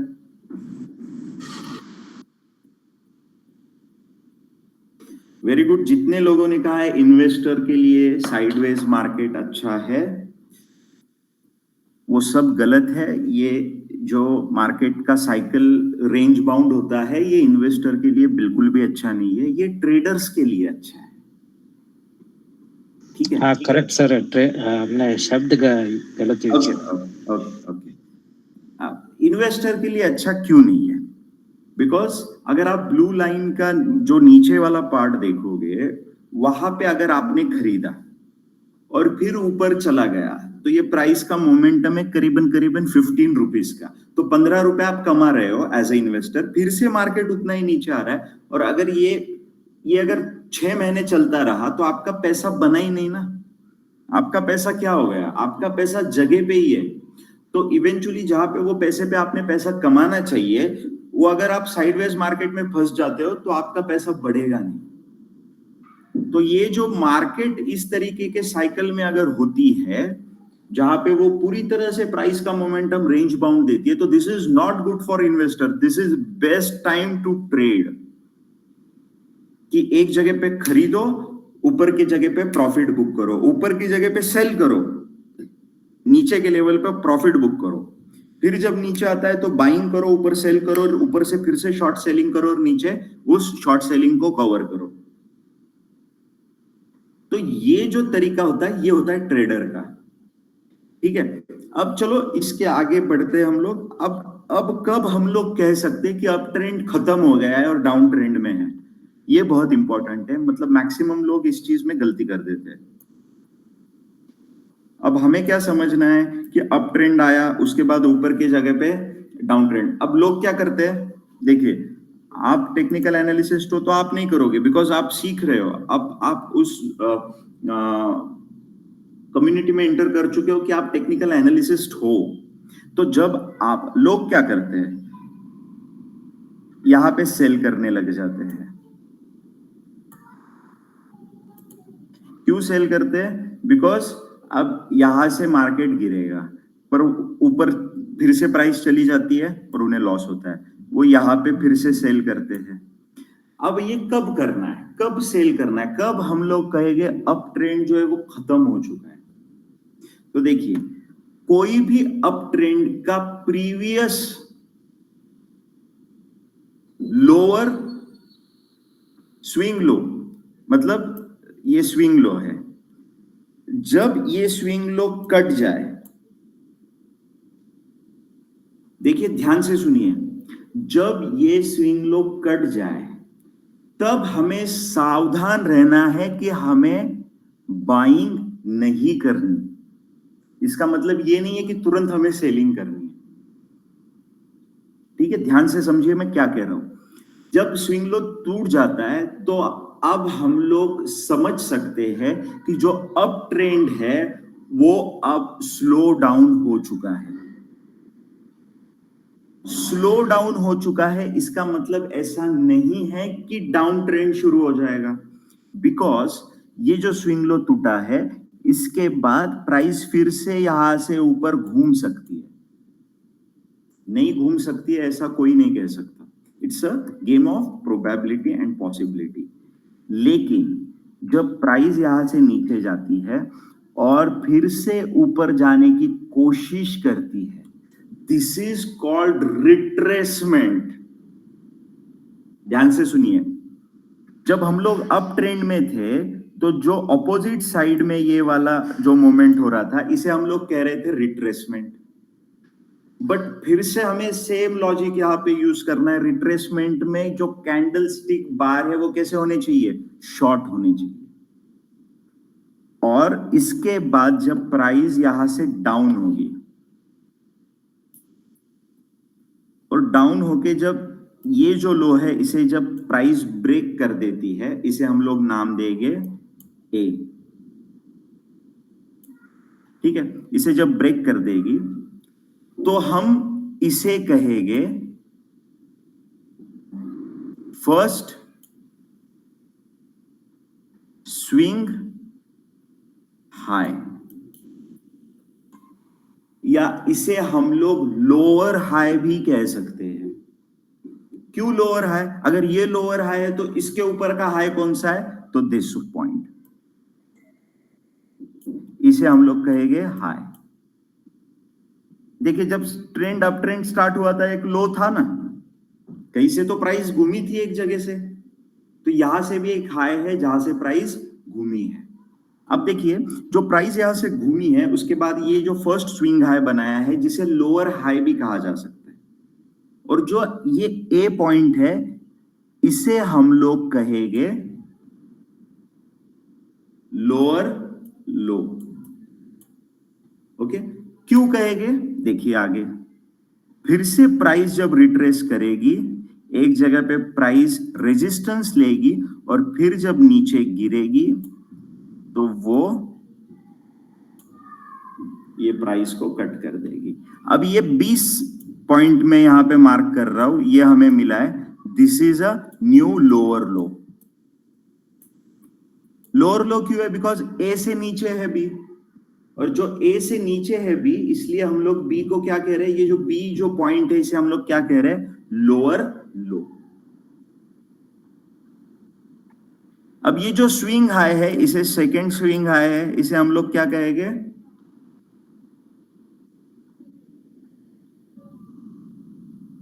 Very good. जितने लोगों ने कहा है इन्वेस्टर के लिए साइडवेज मार्केट अच्छा है वो सब गलत है। ये जो मार्केट का साइकिल रेंज बाउंड होता है ये इन्वेस्टर के लिए बिल्कुल भी अच्छा नहीं है, ये ट्रेडर्स के लिए अच्छा है। ठीक है, हाँ करेक्ट सर। हमने शब्द गलत यूज किया। ओके। इन्वेस्टर के लिए अच्छा क्यों नहीं है? बिकॉज अगर आप ब्लू लाइन का जो नीचे वाला पार्ट देखोगे वहां पे अगर आपने खरीदा और फिर ऊपर चला गया तो ये प्राइस का मोमेंटम है करीबन 15 रुपीज का। तो 15 रुपए आप कमा रहे हो एज ए इन्वेस्टर, फिर से मार्केट उतना ही नीचे आ रहा है। और अगर ये अगर 6 महीने चलता रहा तो आपका पैसा बना ही नहीं ना। आपका पैसा क्या हो गया? आपका पैसा जगह पे ही है। तो इवेंचुअली जहां पे वो पैसे पे आपने पैसा कमाना चाहिए वो अगर आप साइडवेज मार्केट में फंस जाते हो तो आपका पैसा बढ़ेगा नहीं। तो ये जो मार्केट इस तरीके के साइकिल में अगर होती है जहां पे वो पूरी तरह से प्राइस का मोमेंटम रेंज बाउंड देती है, तो this is not good for investor. This is best time to trade. कि एक जगह पे खरीदो, ऊपर की जगह पे प्रॉफिट बुक करो, ऊपर की जगह पे सेल करो, नीचे के लेवल पे प्रॉफिट बुक करो, फिर जब नीचे आता है तो बाइंग करो, ऊपर सेल करो, ऊपर से फिर से शॉर्ट सेलिंग करो और नीचे उस शॉर्ट सेलिंग को कवर करो. तो ये जो तरीका होता है ये होता है ट्रेडर का. ठीक है, अब चलो इसके आगे बढ़ते हैं हम लोग. अब कब हम लोग कह सकते हैं कि अब ट्रेंड खत्म हो गया है और डाउन ट्रेंड में है? ये बहुत इंपॉर्टेंट है. मतलब मैक्सिमम लोग इस चीज में गलती कर देते हैं. अब हमें क्या समझना है कि अप ट्रेंड आया, उसके बाद ऊपर की जगह पे डाउन ट्रेंड. अब लोग क्या करते हैं, देखिए आप टेक्निकल एनालिसिस्ट हो तो आप नहीं करोगे, बिकॉज आप सीख रहे हो. अब आप उस कम्युनिटी में एंटर कर चुके हो कि आप टेक्निकल एनालिसिस्ट हो. तो जब आप लोग क्या करते हैं, यहां पे सेल करने लग जाते हैं. क्यों सेल करते हैं? बिकॉज अब यहां से मार्केट गिरेगा, पर ऊपर फिर से प्राइस चली जाती है और उन्हें लॉस होता है. वो यहां पे फिर से सेल करते हैं. अब ये कब करना है, कब सेल करना है, कब हम लोग कहेंगे अप ट्रेंड जो है वो खत्म हो चुका है? तो देखिए, कोई भी अप ट्रेंड का प्रीवियस लोअर स्विंग लो, मतलब ये स्विंग लो है, जब ये स्विंग लो कट जाए, देखिए ध्यान से सुनिए, जब ये स्विंग लो कट जाए तब हमें सावधान रहना है कि हमें बाइंग नहीं करनी. इसका मतलब ये नहीं है कि तुरंत हमें सेलिंग करनी है. ठीक है, ध्यान से समझिए मैं क्या कह रहा हूं. जब स्विंग लो टूट जाता है तो अब हम लोग समझ सकते हैं कि जो अप ट्रेंड है वो अब स्लो डाउन हो चुका है. स्लो डाउन हो चुका है इसका मतलब ऐसा नहीं है कि डाउन ट्रेंड शुरू हो जाएगा, बिकॉज ये जो स्विंग लो टूटा है इसके बाद प्राइस फिर से यहां से ऊपर घूम सकती है. नहीं घूम सकती है ऐसा कोई नहीं कह सकता. It's a game of probability and possibility. लेकिन जब प्राइस यहां से नीचे जाती है और फिर से ऊपर जाने की कोशिश करती है, दिस इज कॉल्ड रिट्रेसमेंट. ध्यान से सुनिए, जब हम लोग अप ट्रेंड में थे तो जो ऑपोजिट साइड में ये वाला जो मोमेंट हो रहा था इसे हम लोग कह रहे थे रिट्रेसमेंट. बट फिर से हमें सेम लॉजिक यहां पे यूज करना है. रिट्रेसमेंट में जो कैंडल स्टिक बार है वो कैसे होने चाहिए? शॉर्ट होने चाहिए. और इसके बाद जब प्राइस यहां से डाउन होगी और डाउन होके जब ये जो लो है इसे जब प्राइस ब्रेक कर देती है, इसे हम लोग नाम देंगे ए. ठीक है, इसे जब ब्रेक कर देगी तो हम इसे कहेंगे फर्स्ट स्विंग हाई, या इसे हम लोग लोअर हाई भी कह सकते हैं. क्यों लोअर हाई? अगर ये लोअर हाई है तो इसके ऊपर का हाई कौन सा है? तो दिस पॉइंट, इसे हम लोग कहेंगे हाई. देखिए जब ट्रेंड अप ट्रेंड स्टार्ट हुआ था एक लो था ना, कहीं से तो प्राइस घूमी थी एक जगह से, तो यहां से भी एक हाई है जहां से प्राइस घूमी है. अब देखिए जो प्राइस यहां से घूमी है उसके बाद ये जो फर्स्ट स्विंग हाई बनाया है जिसे लोअर हाई भी कहा जा सकता है, और जो ये ए पॉइंट है इसे हम लोग कहेंगे लोअर लो. ओके, क्यों कहेंगे? देखिए आगे फिर से प्राइस जब रिट्रेस करेगी एक जगह पे प्राइस रेजिस्टेंस लेगी और फिर जब नीचे गिरेगी तो वो ये प्राइस को कट कर देगी. अब ये 20 पॉइंट में यहां पे मार्क कर रहा हूं, ये हमें मिला है. This is a new lower low. Lower लो क्यों है? बिकॉज ए से नीचे है बी, और जो ए से नीचे है बी, इसलिए हम लोग बी को क्या कह रहे हैं? ये जो बी जो पॉइंट है इसे हम लोग क्या कह रहे हैं? लोअर लो। अब ये जो स्विंग हाई है, इसे सेकेंड स्विंग हाई है, इसे हम लोग क्या कहेंगे?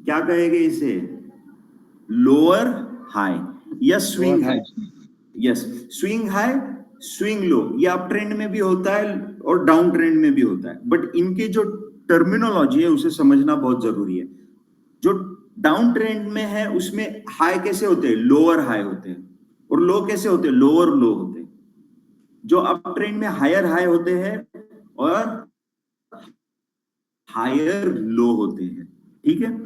क्या कहेंगे इसे? लोअर हाई या swing high. Yes, swing high, swing लो, ये अप ट्रेंड में भी होता है और डाउन ट्रेंड में भी होता है, बट इनके जो टर्मिनोलॉजी है उसे समझना बहुत जरूरी है। जो डाउन ट्रेंड में है उसमें हाई कैसे होते हैं? लोअर हाई होते हैं, और लो कैसे होते हैं? लोअर लो होते हैं। जो अप ट्रेंड में हायर हाई होते हैं और हायर लो होते हैं, ठीक है।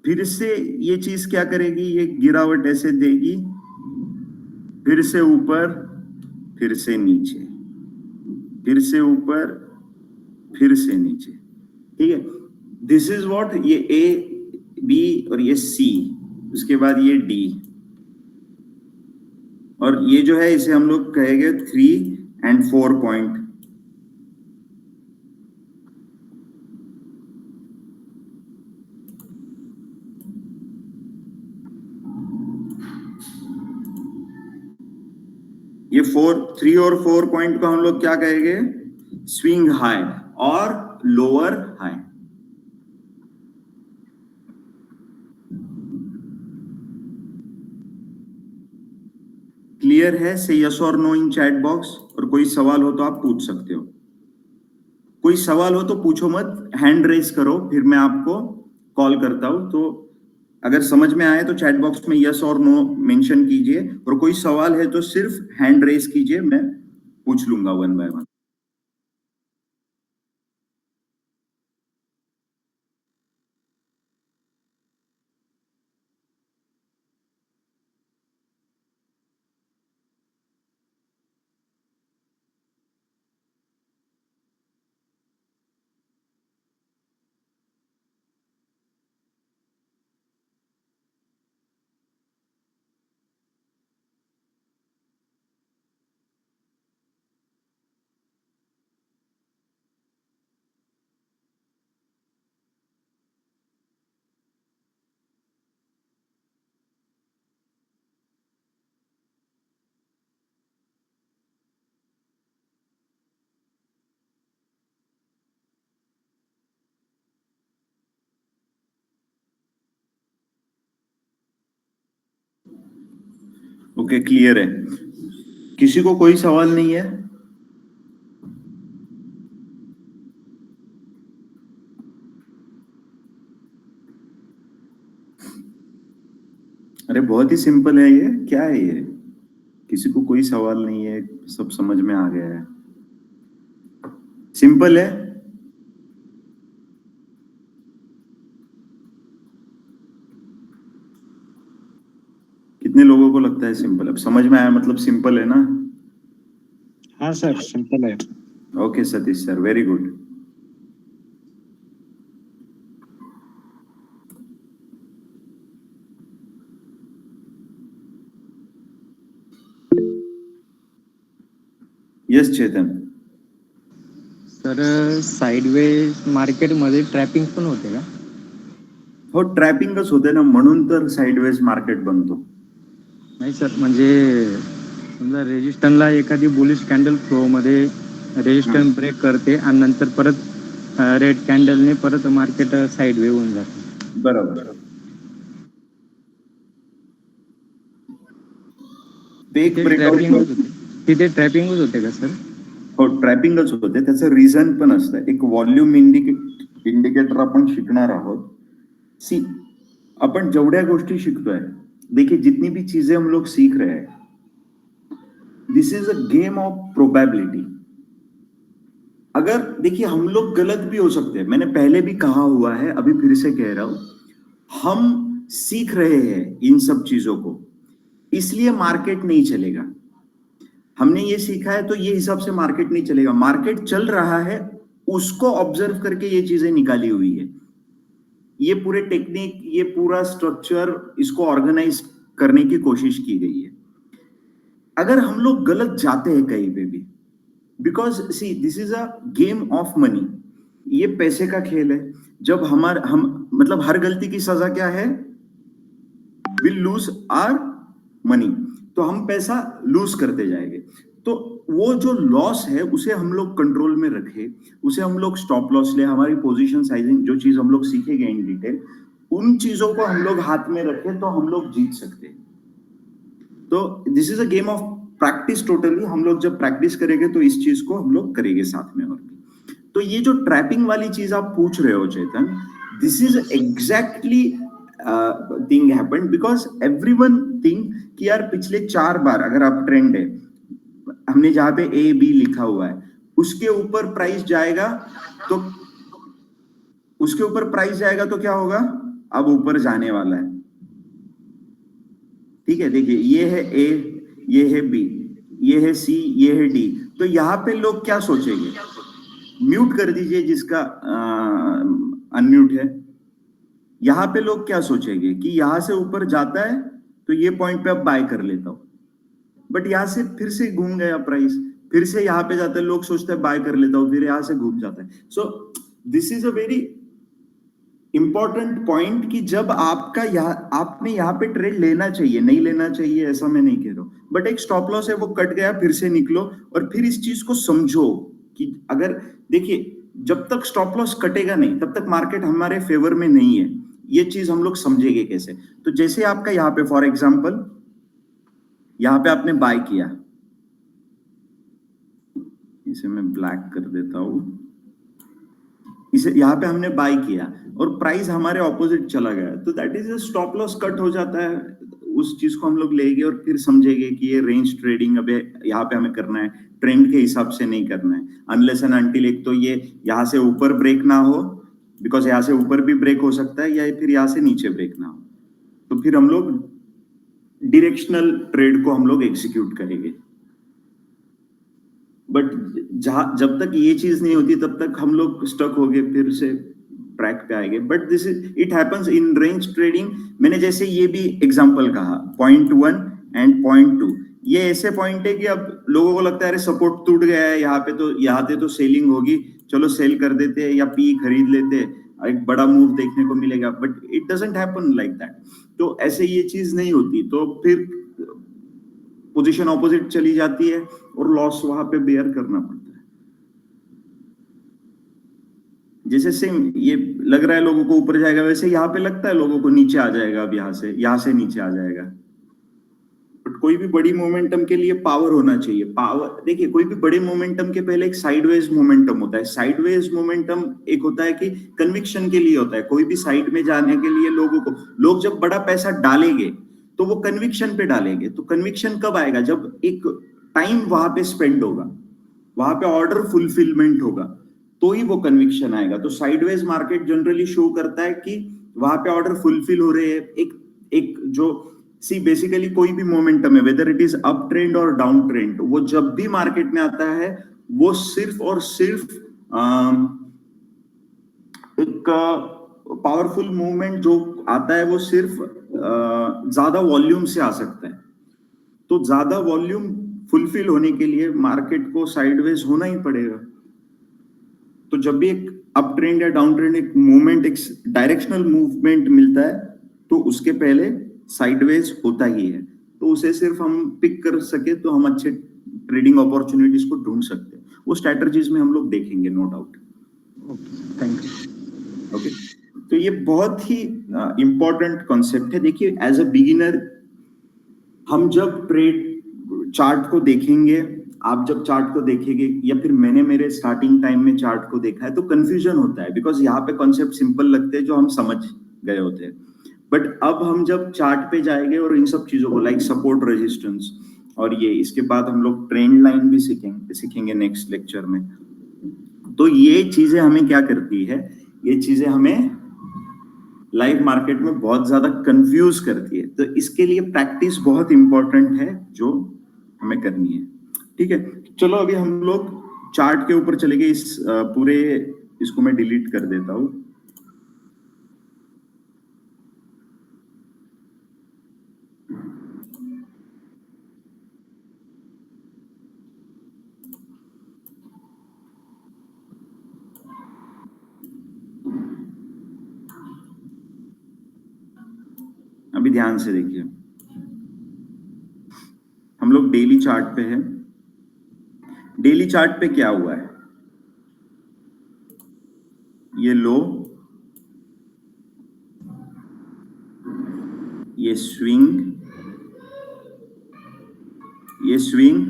फिर से ये चीज क्या करेगी? ये गिरावट ऐसे देगी, फिर से ऊपर, फिर से नीचे, फिर से ऊपर, फिर से नीचे, ठीक है। दिस इज व्हाट, ये ए बी और ये सी, उसके बाद ये डी, और ये जो है इसे हम लोग कहेंगे 3 and 4 पॉइंट। ये 3 और 4 पॉइंट को हम लोग क्या कहेंगे? स्विंग हाई और लोअर हाई। क्लियर है? से यस और नो इन चैट बॉक्स, और कोई सवाल हो तो आप पूछ सकते हो। कोई सवाल हो तो पूछो मत, हैंड रेस करो, फिर मैं आपको कॉल करता हूं। तो अगर समझ में आए तो चैट बॉक्स में यस और नो मेंशन कीजिए, और कोई सवाल है तो सिर्फ हैंड रेस कीजिए, मैं पूछ लूंगा 1 by 1। ओके, क्लियर है? किसी को कोई सवाल नहीं है? अरे बहुत ही सिंपल है, ये क्या है? ये किसी को कोई सवाल नहीं है, सब समझ में आ गया है, सिंपल है। कितने लोगों को लगता है सिंपल? अब समझ में आया, मतलब सिंपल है ना? हाँ सर, सिंपल है। Okay Satish sir, very good. Yes Chetan. Sir sideways मार्केटमध्ये ट्रॅपिंग पण होते का? हो, ट्रॅपिंगच होते ना, म्हणून तर साइडवेज मार्केट बनतो। नाही सर, म्हणजे समजा रेजिस्टन्सला एखादी बुलिश कॅन्डल फ्लो मध्ये रेजिस्टन्स ब्रेक करते आणि नंतर परत रेड कॅन्डलने परत मार्केट साइडवे होऊन जाते। बरोबर, ते एक ब्रेकआउट, तिथे ट्रॅपिंगच होते का सर? हो ट्रॅपिंगच होते, त्याचं रिझन पण असतं। एक व्हॉल्यूम इंडिकेटर आपण शिकणार आहोत। सी, अपन जेवढ्या गोष्टी शिकतोय, देखिए जितनी भी चीजें हम लोग सीख रहे हैं, this is a game of probability. अगर देखिए हम लोग गलत भी हो सकते हैं, मैंने पहले भी कहा हुआ है, अभी फिर से कह रहा हूं, हम सीख रहे हैं इन सब चीजों को, इसलिए मार्केट नहीं चलेगा। हमने ये सीखा है तो ये हिसाब से मार्केट नहीं चलेगा। मार्केट चल रहा है, उसको ऑब्जर्व करके ये चीजें निकाली हुई है। ये पूरे टेक्निक, ये पूरा स्ट्रक्चर, इसको ऑर्गेनाइज करने की कोशिश की गई है। अगर हम लोग गलत जाते हैं कहीं पे भी, because see this is a game of money, ये पैसे का खेल है। जब हम मतलब हर गलती की सजा क्या है, विल लूज आर मनी, तो हम पैसा लूज करते जाएंगे। तो वो जो लॉस है उसे हम लोग कंट्रोल में रखे, उसे हम लोग स्टॉप लॉस ले, हमारी पोजीशन साइजिंग जो चीज हम लोग सीखेंगे इन डिटेल, उन चीजों को हम लोग हाथ में रखे तो हम लोग जीत सकते हैं। तो this is a game of practice totally. हम लोग जब प्रैक्टिस करेंगे तो इस चीज को हम लोग करेंगे साथ में और भी। तो ये जो ट्रैपिंग वाली चीज आप पूछ रहे हो Chetan, this is exactly thing happened because everyone think कि यार पिछले 4 बार अगर आप ट्रेंड है, हमने जहां पे ए बी लिखा हुआ है उसके ऊपर प्राइस जाएगा, तो उसके ऊपर प्राइस जाएगा तो क्या होगा, अब ऊपर जाने वाला है। ठीक है, देखिए ये है ए, ये है बी, ये है सी, ये है डी। तो यहाँ पे लोग क्या सोचेंगे, म्यूट कर दीजिए जिसका अनम्यूट है। यहाँ पे लोग क्या सोचेंगे कि यहां से ऊपर जाता है तो ये पॉइंट पे अब बाय कर लेता हूं, बट यहां से फिर से घूम गया प्राइस, फिर से यहाँ पे जाता है, लोग सोचते हैं बाय कर लेता हूं, फिर यहां से घूम जाता है। So this is a very important point कि जब आपका आपने यहाँ पे ट्रेड लेना चाहिए, नहीं लेना चाहिए ऐसा मैं नहीं कह रहा हूं, बट एक स्टॉप लॉस है वो कट गया, फिर से निकलो और फिर इस चीज को समझो कि अगर देखिए जब तक स्टॉप लॉस कटेगा नहीं तब तक मार्केट हमारे फेवर में नहीं है। ये चीज हम लोग समझेंगे कैसे। तो जैसे आपका यहाँ पे फॉर एग्जाम्पल यहाँ पे आपने बाय किया, इसे मैं ब्लैक कर देता हूं, इसे यहाँ पे हमने बाय किया और प्राइस हमारे ऑपोजिट चला गया, तो that is stop loss cut हो जाता है। उस चीज को हम लोग लेंगे और फिर समझेंगे कि ये रेंज ट्रेडिंग अब यहाँ पे हमें करना है, ट्रेंड के हिसाब से नहीं करना है, अनलेस एंड अनटिल एक तो ये यहाँ से ऊपर ब्रेक ना हो, बिकॉज यहाँ से ऊपर भी ब्रेक हो सकता है या फिर यहाँ से नीचे ब्रेक ना हो, तो फिर हम लोग डिरेक्शनल ट्रेड को हम लोग एग्जीक्यूट करेंगे। बट जब तक ये चीज नहीं होती तब तक हम लोग स्टक हो गए, फिर से ट्रैक पे आएंगे। But this is it happens in range trading. मैंने जैसे ये भी एग्जांपल कहा, .1 एंड .2, ये ऐसे पॉइंट है कि अब लोगों को लगता है अरे सपोर्ट टूट गया है यहाँ पे, तो यहाँ पे तो सेलिंग होगी, चलो सेल कर देते हैं या पी खरीद लेते हैं, एक बड़ा मूव देखने को मिलेगा, but it doesn't happen like that. तो ऐसे ये चीज नहीं होती, तो फिर पोजीशन ऑपोजिट चली जाती है और लॉस वहां पे बेयर करना पड़ता है। जैसे सेम ये लग रहा है लोगों को ऊपर जाएगा, वैसे यहाँ पे लगता है लोगों को नीचे आ जाएगा, अब यहाँ से नीचे आ जाएगा। बट कोई भी बड़ी मोमेंटम के लिए पावर होना चाहिए। पावर देखिए, कोई भी बड़े मोमेंटम के पहले एक साइडवेज मोमेंटम होता है। साइडवेज मोमेंटम एक होता है कि कन्विक्शन के लिए होता है, कोई भी साइड में जाने के लिए लोग जब बड़ा पैसा डालेंगे तो वो कन्विक्शन पे डालेंगे। तो कन्विक्शन कब आएगा, जब एक टाइम वहां पे स्पेंड होगा, वहां पे ऑर्डर फुलफिलमेंट होगा, तो ही वो कन्विक्शन आएगा। तो साइडवेज मार्केट जनरली शो करता है कि वहां पे ऑर्डर फुलफिल हो रहे हैं। एक जो सी बेसिकली कोई भी मोमेंटम है, whether it is up trend और डाउन ट्रेंड, वो जब भी मार्केट में आता है वो सिर्फ और सिर्फ एक पावरफुल मूवमेंट जो आता है वो सिर्फ ज्यादा वॉल्यूम से आ सकता है। तो ज्यादा वॉल्यूम फुलफिल होने के लिए मार्केट को साइडवेज होना ही पड़ेगा। तो जब भी एक अप ट्रेंड या डाउन ट्रेंड एक मूवमेंट, एक डायरेक्शनल मूवमेंट मिलता है, तो उसके पहले साइडवेज होता ही है। तो उसे सिर्फ हम पिक कर सके तो हम अच्छे ट्रेडिंग अपॉर्चुनिटीज को ढूंढ सकते हैं। वो स्ट्रैटेजीज में हम लोग देखेंगे, no doubt. Thank you. Okay, तो ये बहुत ही इंपॉर्टेंट कॉन्सेप्ट है। देखिए, एज अ बिगिनर हम जब ट्रेड चार्ट को देखेंगे, आप जब चार्ट को देखेंगे या फिर मैंने मेरे स्टार्टिंग टाइम में चार्ट को देखा है, तो कंफ्यूजन होता है, बिकॉज यहाँ पे कॉन्सेप्ट सिंपल लगते हैं जो हम समझ गए होते हैं। बट अब हम जब चार्ट पे जाएंगे और इन सब चीजों को लाइक सपोर्ट, रेजिस्टेंस और ये, इसके बाद हम लोग ट्रेंड लाइन भी सीखेंगे नेक्स्ट लेक्चर में। तो ये चीजें हमें क्या करती है, ये चीजें हमें लाइव मार्केट में बहुत ज्यादा कंफ्यूज करती है। तो इसके लिए प्रैक्टिस बहुत इंपॉर्टेंट है जो हमें करनी है। ठीक है, चलो अभी हम लोग चार्ट के ऊपर चले गए। इस पूरे इसको मैं डिलीट कर देता हूं। अभी ध्यान से देखिए, हम लोग डेली चार्ट पे हैं। डेली चार्ट पे क्या हुआ है? ये लो, ये स्विंग, ये स्विंग,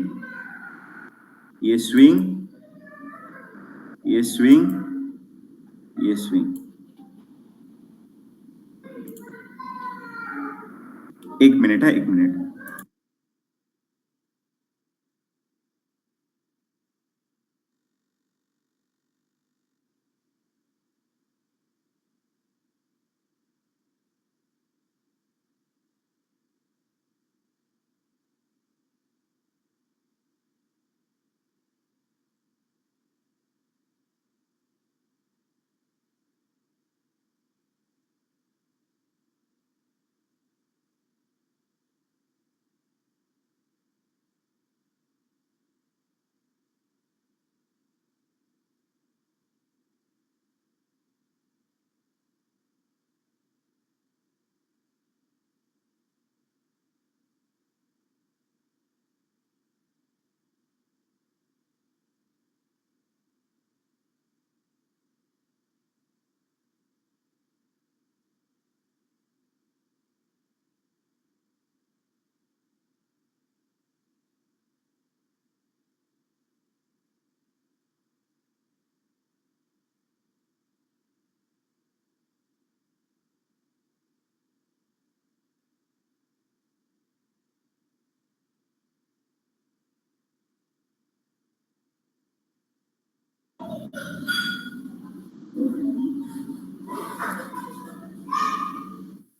ये स्विंग, ये स्विंग, ये स्विंग। एक मिनट है, एक मिनट।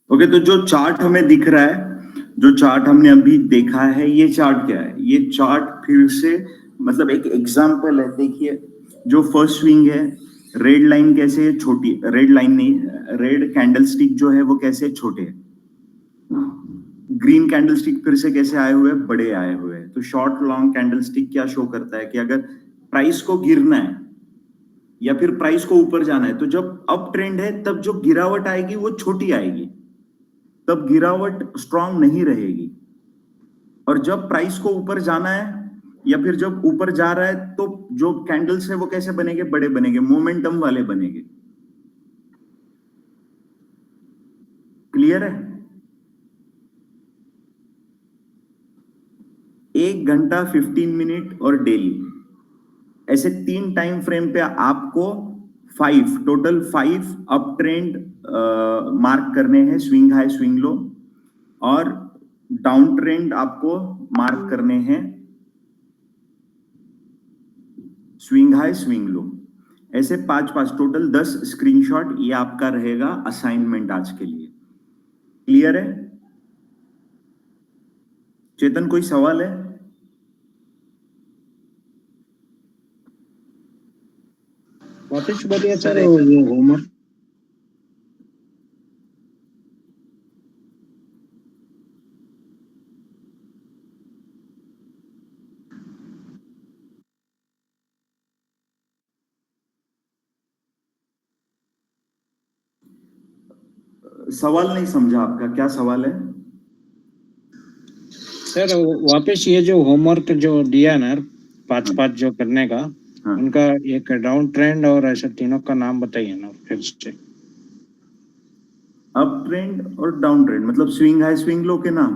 ओके, तो जो चार्ट हमें दिख रहा है, जो चार्ट हमने अभी देखा है, ये चार्ट क्या है? ये चार्ट फिर से मतलब एक एग्जांपल है। देखिए, जो फर्स्ट स्विंग है, रेड लाइन कैसे है? छोटी, रेड लाइन नहीं, रेड कैंडलस्टिक जो है वो कैसे छोटे है। ग्रीन कैंडलस्टिक फिर से कैसे आए हुए हैं? बड़े आए हुए हैं। तो शॉर्ट लॉन्ग कैंडलस्टिक क्या शो करता है कि अगर प्राइस को गिरना है या फिर प्राइस को ऊपर जाना है, तो जब अप ट्रेंड है तब जो गिरावट आएगी वो छोटी आएगी, तब गिरावट स्ट्रांग नहीं रहेगी। और जब प्राइस को ऊपर जाना है या फिर जब ऊपर जा रहा है, तो जो कैंडल्स है वो कैसे बनेंगे? बड़े बनेंगे, मोमेंटम वाले बनेंगे। क्लियर है? 1 घंटा, 15 मिनट और डेली, ऐसे 3 टाइम फ्रेम पे आपको 5, टोटल 5 अप ट्रेंड मार्क करने हैं, स्विंग हाई स्विंग लो, और डाउन ट्रेंड आपको मार्क करने हैं, स्विंग हाई स्विंग लो। ऐसे 5-5, टोटल 10 स्क्रीनशॉट ये आपका रहेगा असाइनमेंट आज के लिए। क्लियर है? चेतन, कोई सवाल है? वापस बोलिए सर, वो होमवर्क। सवाल नहीं समझा आपका, क्या सवाल है? सर वापस ये जो होमवर्क जो दिया ना, 5-5 जो करने का, हाँ, उनका एक डाउन ट्रेंड और ऐसे तीनों का नाम बताइए ना फिर से। अप ट्रेंड और डाउन ट्रेंड मतलब स्विंग हाई स्विंग लो के नाम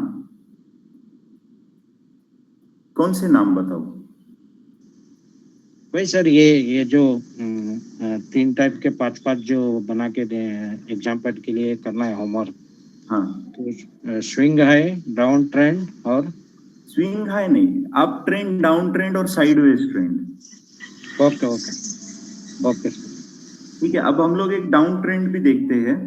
कौन से नाम बताओ? वही सर, ये जो 3 टाइप के 5-5 जो बना के दे एग्जाम्पल के लिए करना है होमवर्क। हाँ, तो स्विंग है, डाउन ट्रेंड और स्विंग हाई नहीं, अप ट्रेंड, डाउन ट्रेंड और sideways trend. Okay okay okay. ठीक है, अब हम लोग एक डाउन ट्रेंड भी देखते हैं।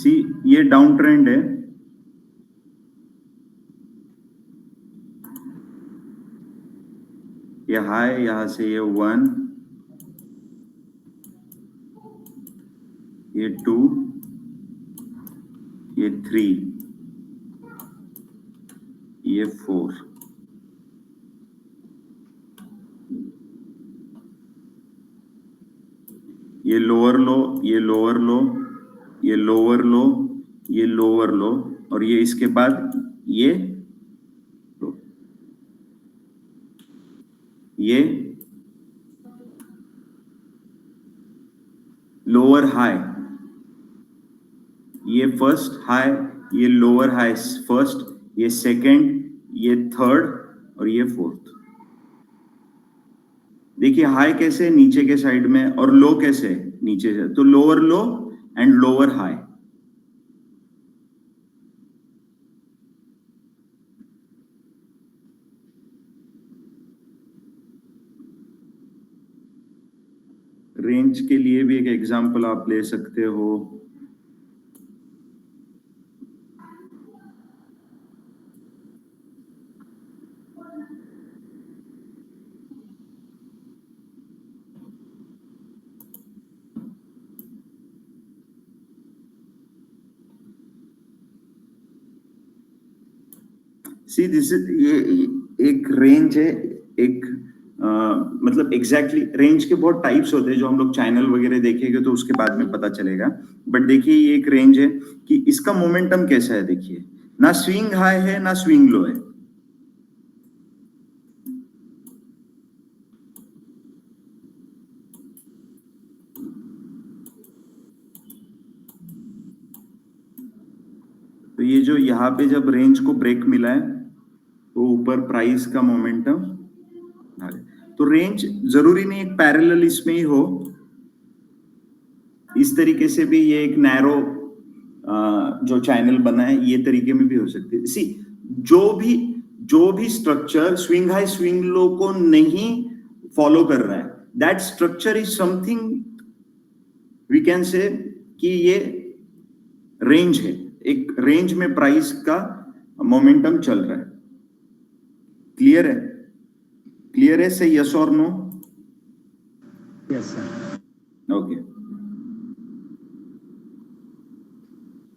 सी ये डाउन ट्रेंड है, ये हाई, यहां से ये 1, ये 2, ये 3, ये 4, ये लोअर लो, ये लोअर लो, ये लोअर लो, ये लोअर लो, और ये इसके बाद ये लो, ये लोअर हाई, ये फर्स्ट हाई, ये लोअर हाई फर्स्ट, ये सेकंड, ये थर्ड और ये फोर्थ। देखिए हाई कैसे नीचे के साइड में और लो कैसे नीचे से, तो lower low and lower high. Range के लिए भी एक एग्जांपल आप ले सकते हो। सी दिस इज, ये एक रेंज है, एक मतलब एग्जैक्टली रेंज के बहुत टाइप्स होते हैं जो हम लोग चैनल वगैरह देखेंगे तो उसके बाद में पता चलेगा। बट देखिए ये एक रेंज है कि इसका मोमेंटम कैसा है। देखिए ना स्विंग हाई है ना स्विंग लो है, तो ये जो यहाँ पे जब रेंज को ब्रेक मिला है तो ऊपर प्राइस का मोमेंटम, तो रेंज जरूरी नहीं एक पैरेलल इसमें ही हो, इस तरीके से भी ये एक नैरो जो चैनल बना है ये तरीके में भी हो सकती है। सी जो भी structure swing high swing low को नहीं फॉलो कर रहा है, that structure is something we can say कि ये रेंज है, एक रेंज में प्राइस का मोमेंटम चल रहा है। क्लियर है? क्लियर है? से यस और no? Yes sir. Okay,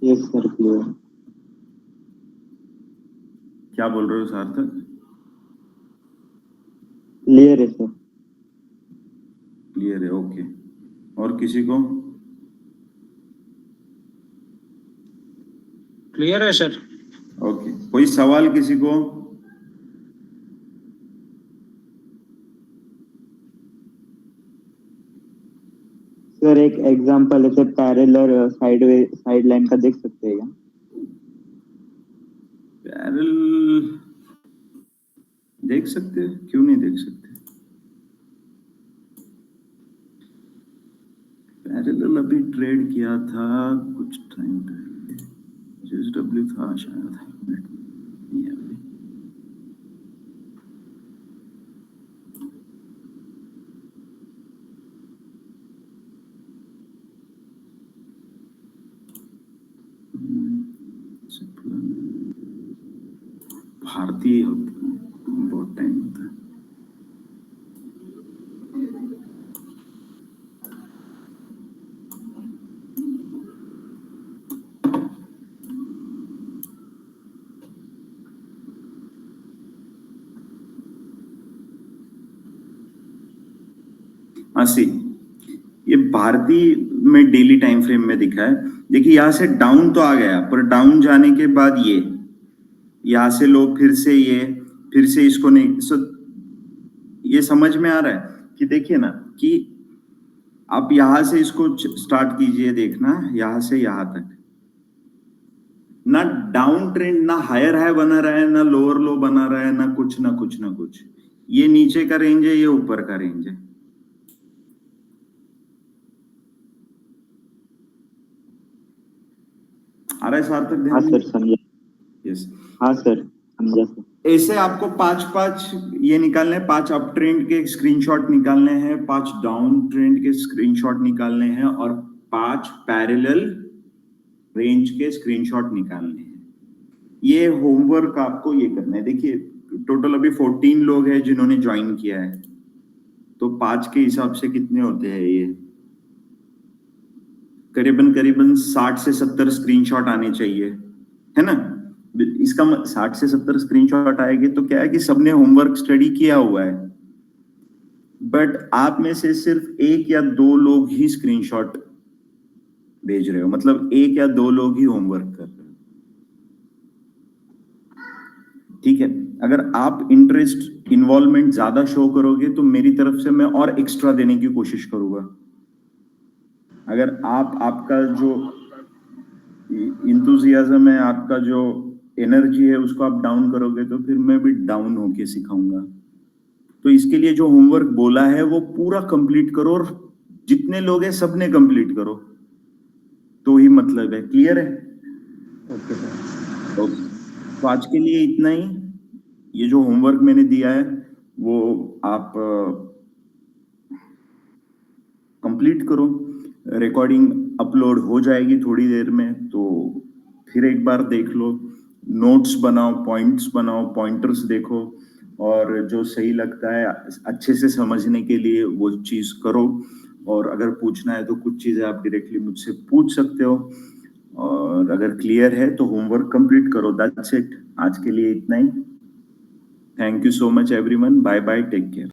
yes sir, clear. क्या बोल रहे हो सार्थक? क्लियर है सर। क्लियर है, ओके। और किसी को? क्लियर है सर। ओके, कोई सवाल किसी को? सर एक एग्जांपल ऐसे पैरेलल साइड लाइन का देख सकते हैं क्या? पैरेलल देख सकते हैं, क्यों नहीं देख सकते। पैरेलल अभी ट्रेड किया था कुछ टाइम पहले, JSW था शायद, नहीं अभी। भारतीय बहुत टाइम होता है। सी ये भारतीय में डेली टाइम फ्रेम में दिखा है। देखिए यहां से डाउन तो आ गया, पर डाउन जाने के बाद ये यहां से लोग फिर से इसको नहीं, ये समझ में आ रहा है कि देखिए ना कि आप यहां से इसको स्टार्ट कीजिए, देखना यहां से यहां तक ना डाउन ट्रेंड, ना हायर हाई बना रहा है, ना लोअर लो बना रहा है, ना कुछ। ये नीचे का रेंज है, ये ऊपर का रेंज है। आ रहा है सार्थक? हाँ सर समझा। यस। हाँ सर समझा सर। ऐसे आपको 5 ये निकालने हैं, 5 अप ट्रेंड के स्क्रीनशॉट निकालने हैं, 5 डाउन ट्रेंड के स्क्रीनशॉट निकालने हैं और 5 पैरेलल रेंज के स्क्रीनशॉट निकालने हैं। ये होमवर्क आपको ये करना है। देखिए टोटल अभी 14 लोग हैं जिन्होंने ज्वाइन किया है, तो 5 के हिसाब से कितने होते हैं ये, करीबन करीबन 60 से 70 स्क्रीनशॉट आने चाहिए, है ना। इसका 60 से 70 स्क्रीनशॉट आएंगे तो क्या है कि सबने होमवर्क स्टडी किया हुआ है, बट आप में से सिर्फ 1 या 2 लोग ही स्क्रीनशॉट भेज रहे हो, मतलब 1 या 2 लोग ही होमवर्क कर रहे हो। ठीक है, अगर आप इंटरेस्ट इन्वॉल्वमेंट ज्यादा शो करोगे तो मेरी तरफ से मैं और एक्स्ट्रा देने की कोशिश करूंगा। अगर आपका जो इंथुजियाज्म है, आपका जो एनर्जी है, उसको आप डाउन करोगे तो फिर मैं भी डाउन होके सिखाऊंगा। तो इसके लिए जो होमवर्क बोला है वो पूरा कंप्लीट करो, और जितने लोग हैं सबने कंप्लीट करो, तो ही मतलब है। क्लियर है? Okay sir. ओके, तो आज के लिए इतना ही। ये जो होमवर्क मैंने दिया है वो आप कंप्लीट करो। रिकॉर्डिंग अपलोड हो जाएगी थोड़ी देर में, तो फिर एक बार देख लो, नोट्स बनाओ, पॉइंट्स बनाओ, पॉइंटर्स देखो, और जो सही लगता है अच्छे से समझने के लिए वो चीज करो। और अगर पूछना है तो कुछ चीजें आप डायरेक्टली मुझसे पूछ सकते हो, और अगर क्लियर है तो होमवर्क कंप्लीट करो। दैट्स इट, आज के लिए इतना ही। Thank you so much everyone, bye bye, take care.